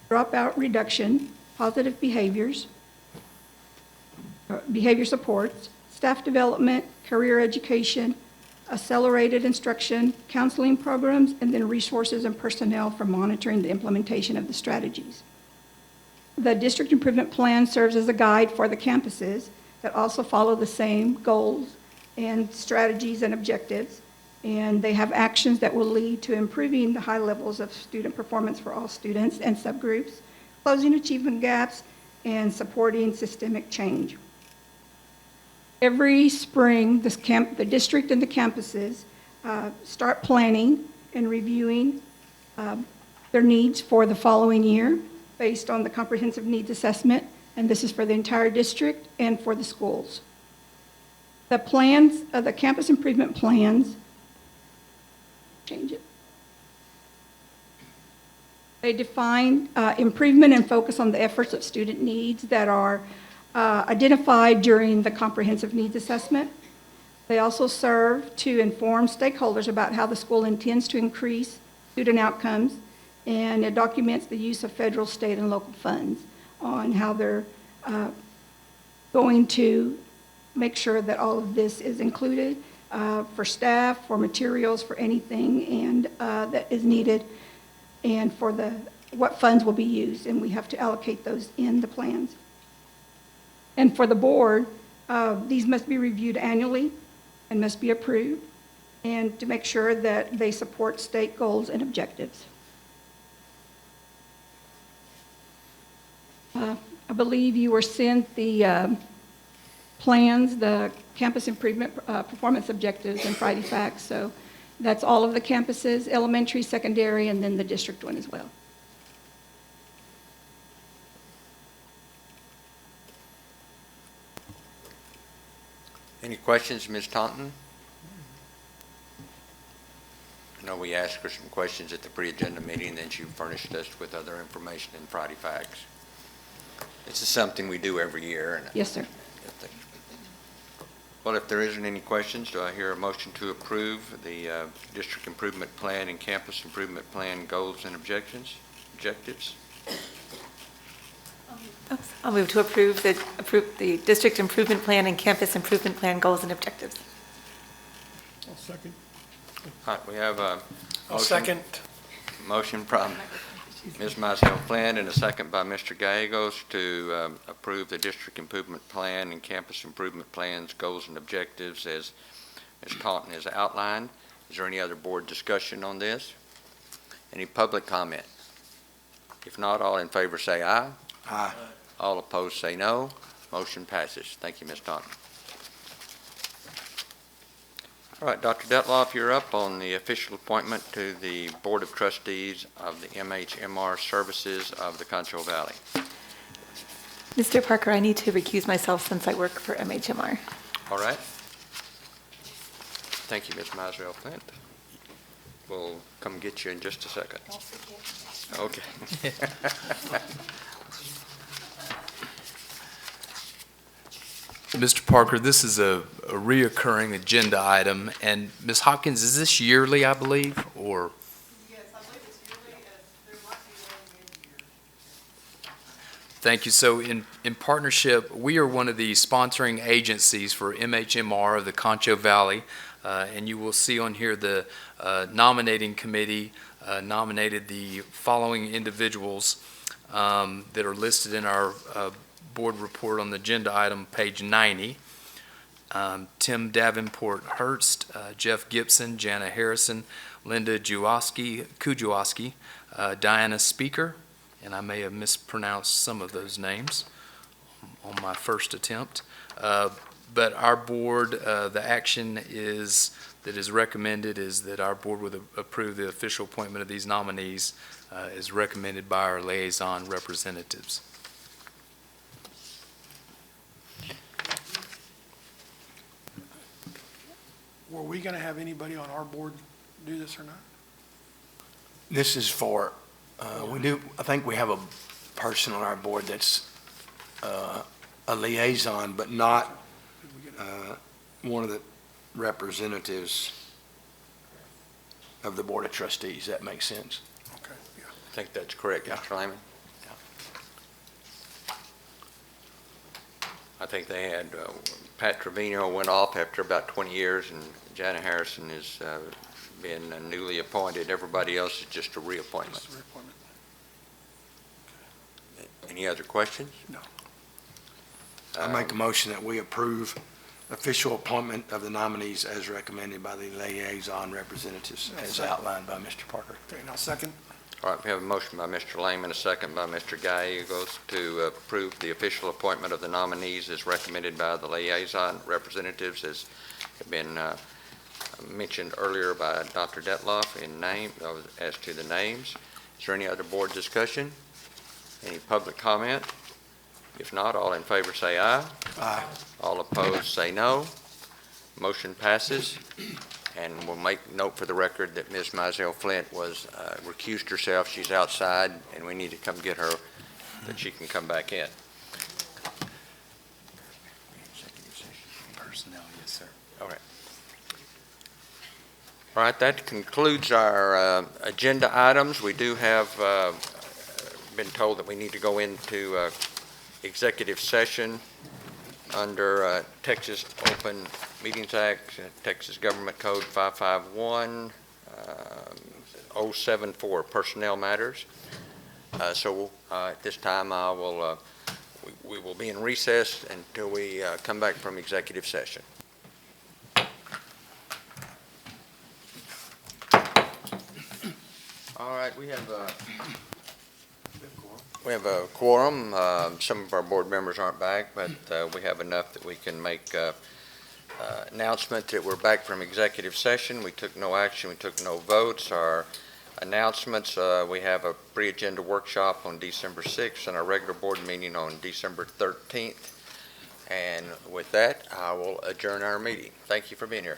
dropout reduction, positive behaviors, behavior supports, staff development, career education, accelerated instruction, counseling programs, and then resources and personnel for monitoring the implementation of the strategies. The district improvement plan serves as a guide for the campuses that also follow the same goals and strategies and objectives, and they have actions that will lead to improving the high levels of student performance for all students and subgroups, closing achievement gaps, and supporting systemic change. Every spring, the district and the campuses start planning and reviewing their needs for the following year based on the comprehensive needs assessment, and this is for the entire district and for the schools. The plans, the campus improvement plans, change it. They define improvement and focus on the efforts of student needs that are identified during the comprehensive needs assessment. They also serve to inform stakeholders about how the school intends to increase student outcomes, and it documents the use of federal, state, and local funds on how they're going to make sure that all of this is included for staff, for materials, for anything and that is needed, and for what funds will be used, and we have to allocate those in the plans. And for the board, these must be reviewed annually and must be approved, and to make sure that they support state goals and objectives. I believe you were sent the plans, the campus improvement performance objectives and Friday facts, so that's all of the campuses, elementary, secondary, and then the district one as well. Any questions, Ms. Taunton? I know we asked her some questions at the pre-agenda meeting, and then she furnished us with other information in Friday Facts. This is something we do every year. And yes, sir. Well, if there isn't any questions, do I hear a motion to approve the district improvement plan and campus improvement plan goals and objectives? I'll move to approve the district improvement plan and campus improvement plan goals and objectives. I'll second. All right, we have a motion from Ms. Mizell Flynn and a second by Mr. Gallegos to approve the district improvement plan and campus improvement plans, goals and objectives as Ms. Taunton has outlined. Is there any other board discussion on this? Any public comment? If not, all in favor say aye. Aye. All opposed say no. Motion passes. Thank you, Ms. Taunton. All right, Dr. Detloff, you're up on the official appointment to the Board of Trustees of the Mhmr Services of the Concho Valley. Mr. Parker, I need to recuse myself since I work for Mhmr. All right. Thank you, Ms. Mizell Flint. We'll come get you in just a second. Okay. Mr. Parker, this is a reoccurring agenda item, and Ms. Hopkins, is this yearly, I believe, or? Yes, I believe it's yearly, and there might be one mid-year. Thank you. So in partnership, we are one of the sponsoring agencies for Mhmr of the Concho Valley, and you will see on here the nominating committee nominated the following individuals that are listed in our board report on the agenda item, page 90. Tim Davenport Hurst, Jeff Gibson, Jana Harrison, Linda Kujoski, Diana Speaker, and I may have mispronounced some of those names on my first attempt. But our board, the action is that is recommended is that our board would approve the official appointment of these nominees as recommended by our liaison representatives. Were we going to have anybody on our board do this or not? This is for, I think we have a person on our board that's a liaison, but not one of the representatives of the Board of Trustees. That makes sense? Okay, yeah. I think that's correct, Mr. Lehman. I think they had, Pat Trevino went off after about 20 years, and Jana Harrison has been newly appointed. Everybody else is just a reappointment. Just a reappointment. Any other questions? No. I make a motion that we approve official appointment of the nominees as recommended by the liaison representatives as outlined by Mr. Parker. Okay, now second. All right, we have a motion by Mr. Lehman, a second by Mr. Gallegos to approve the official appointment of the nominees as recommended by the liaison representatives, as have been mentioned earlier by Dr. Detloff in name, as to the names. Is there any other board discussion? Any public comment? If not, all in favor say aye. Aye. All opposed say no. Motion passes. And we'll make note for the record that Ms. Mizell Flint was recused herself. She's outside, and we need to come get her, that she can come back in. Personnel, yes, sir. All right. All right, that concludes our agenda items. We do have been told that we need to go into executive session under Texas Open Meetings Act, Texas Government Code 551, 074, personnel matters. So at this time, we will be in recess until we come back from executive session. All right, we have a quorum. Some of our board members aren't back, but we have enough that we can make announcement that we're back from executive session. We took no action. We took no votes. Our announcements, we have a pre-agenda workshop on December 6th and our regular board meeting on December 13th. And with that, I will adjourn our meeting. Thank you for being here.